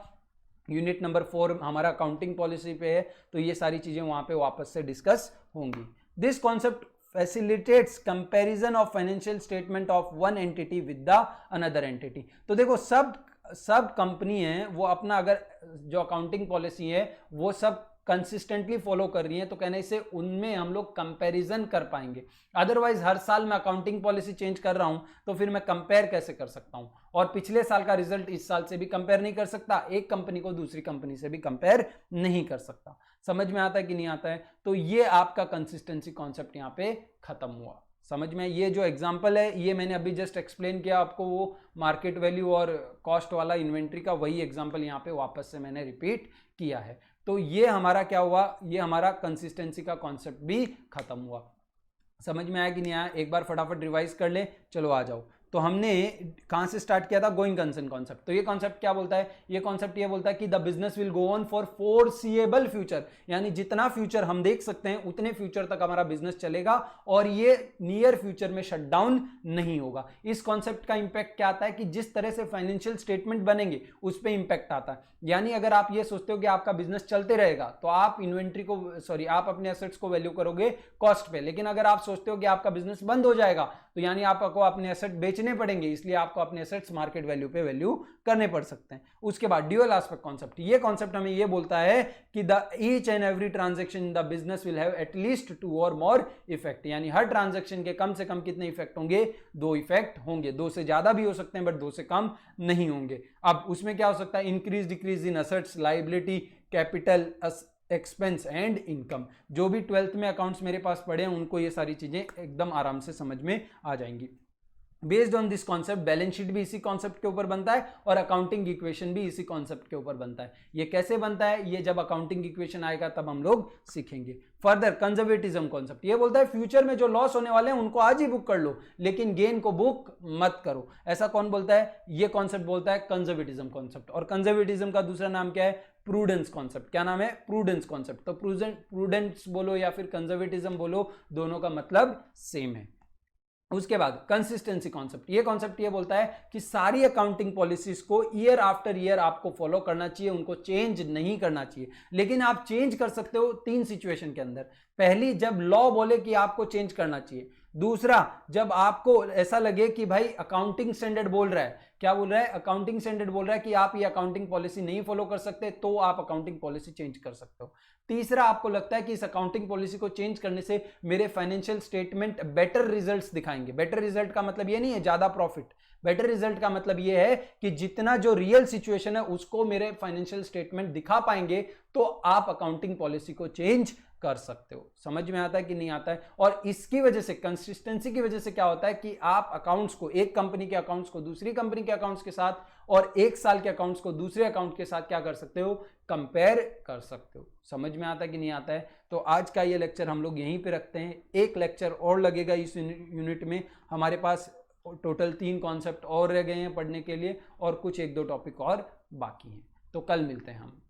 यूनिट नंबर 4 हमारा अकाउंटिंग पॉलिसी पे है, तो ये सारी चीजें वहां पे वापस से डिस्कस होंगी। This concept facilitates comparison of financial statement of one entity with the another entity. तो देखो सब कंपनी है वो अपना, अगर जो अकाउंटिंग पॉलिसी है वो सब कंसिस्टेंटली फॉलो कर रही है, तो कहने से उनमें हम लोग कंपैरिजन कर पाएंगे। अदरवाइज हर साल मैं अकाउंटिंग पॉलिसी चेंज कर रहा हूं तो फिर मैं कंपेयर कैसे कर सकता हूं? और पिछले साल का रिजल्ट इस साल से भी कंपेयर नहीं कर सकता, एक कंपनी को दूसरी कंपनी से भी कंपेयर नहीं कर सकता। समझ में आता है कि नहीं आता है? तो ये आपका कंसिस्टेंसी कॉन्सेप्ट यहां पे खत्म हुआ। समझ में? ये जो एग्जाम्पल है ये मैंने अभी जस्ट एक्सप्लेन किया आपको, वो मार्केट वैल्यू और कॉस्ट वाला इन्वेंट्री का, वही एग्जाम्पल यहाँ पे वापस से मैंने रिपीट किया है। तो ये हमारा क्या हुआ? ये हमारा कंसिस्टेंसी का कॉन्सेप्ट भी खत्म हुआ। समझ में आया कि नहीं आया? एक बार फटाफट रिवाइज कर ले। चलो आ जाओ। तो हमने कहां से स्टार्ट किया था? Going concern concept. तो ये कॉन्सेप्ट क्या बोलता है? ये कॉन्सेप्ट ये बोलता है कि the business will go on for foreseeable future, यानी जितना फ्यूचर हम देख सकते हैं उतने फ्यूचर तक हमारा बिजनेस चलेगा और ये नियर फ्यूचर में शट डाउन नहीं होगा। इस कॉन्सेप्ट का इंपैक्ट क्या आता है कि जिस तरह से फाइनेंशियल स्टेटमेंट बनेंगे उस पर इंपैक्ट आता है। यानी अगर आप ये सोचते हो कि आपका बिजनेस चलते रहेगा तो आप आप अपने एसेट्स को वैल्यू करोगे कॉस्ट पे, लेकिन अगर आप सोचते हो कि आपका बिजनेस बंद हो जाएगा तो यानी आपको अपने एसेट बेचने पड़ेंगे, इसलिए आपको अपने एसेट्स मार्केट वैल्यू पे वैल्यू करने पड़ सकते हैं। उसके बाद ड्यूअल एस्पेक्ट कॉन्सेप्ट, ये कॉन्सेप्ट हमें ये बोलता है कि the each and every transaction in the business will have at least 2 और मोर इफेक्ट, यानी हर ट्रांजैक्शन के कम से कम कितने इफेक्ट होंगे? 2 इफेक्ट होंगे। 2 से ज्यादा भी हो सकते हैं बट 2 से कम नहीं होंगे। अब उसमें क्या हो सकता है? Increase decrease in assets, liability, capital, expense and income. जो भी 12th में अकाउंट्स मेरे पास पढ़े हैं उनको ये सारी चीजें एकदम आराम से समझ में आ जाएंगी। Based on this concept balance sheet भी इसी कॉन्सेप्ट के ऊपर बनता है और अकाउंटिंग इक्वेशन भी इसी कॉन्सेप्ट के ऊपर बनता है। ये कैसे बनता है? ये जब अकाउंटिंग इक्वेशन आएगा तब हम लोग सीखेंगे। फर्दर कंजर्वेटिज्म कॉन्सेप्ट ये बोलता है फ्यूचर में जो लॉस होने वाले हैं उनको आज ही बुक कर लो लेकिन गेन को बुक मत करो। ऐसा कौन बोलता है? ये कॉन्सेप्ट बोलता है कंजर्वेटिज्म कॉन्सेप्ट। और कंजर्वेटिज्म का दूसरा नाम क्या है? Prudence concept. क्या नाम है? Prudence concept. तो प्रूडेंस बोलो या फिर कंजर्वेटिज्म बोलो, दोनों का मतलब सेम है। उसके बाद कंसिस्टेंसी कॉन्सेप्ट, ये कॉन्सेप्ट ये बोलता है कि सारी अकाउंटिंग पॉलिसीज को ईयर आफ्टर ईयर आपको फॉलो करना चाहिए, उनको चेंज नहीं करना चाहिए। लेकिन आप चेंज कर सकते हो 3 सिचुएशन के अंदर। पहली, जब लॉ बोले कि आपको चेंज करना चाहिए। दूसरा, जब आपको ऐसा लगे कि भाई अकाउंटिंग स्टैंडर्ड बोल रहा है, क्या बोल रहा है? अकाउंटिंग स्टैंडर्ड बोल रहा है कि आप ये अकाउंटिंग पॉलिसी नहीं फॉलो कर सकते, तो आप अकाउंटिंग पॉलिसी चेंज कर सकते हो। तीसरा, आपको लगता है कि इस अकाउंटिंग पॉलिसी को चेंज करने से मेरे फाइनेंशियल स्टेटमेंट बेटर रिजल्ट्स दिखाएंगे। बेटर रिजल्ट का मतलब ये नहीं है ज्यादा प्रॉफिट, बेटर रिजल्ट का मतलब ये है कि जितना जो रियल सिचुएशन है उसको मेरे फाइनेंशियल स्टेटमेंट दिखा पाएंगे, तो आप अकाउंटिंग पॉलिसी को चेंज कर सकते हो। समझ में आता है कि नहीं आता है? और इसकी वजह से, कंसिस्टेंसी की वजह से क्या होता है कि आप अकाउंट्स को, एक कंपनी के अकाउंट्स को दूसरी कंपनी के अकाउंट्स के साथ और एक साल के अकाउंट्स को दूसरे अकाउंट के साथ क्या कर सकते हो? कंपेयर कर सकते हो। समझ में आता है कि नहीं आता है? तो आज का ये लेक्चर हम लोग यहीं पे रखते हैं। एक लेक्चर और लगेगा इस यूनिट में। हमारे पास टोटल 3 कॉन्सेप्ट और रह गए हैं पढ़ने के लिए और कुछ 1-2 टॉपिक और बाकी हैं। तो कल मिलते हैं हम।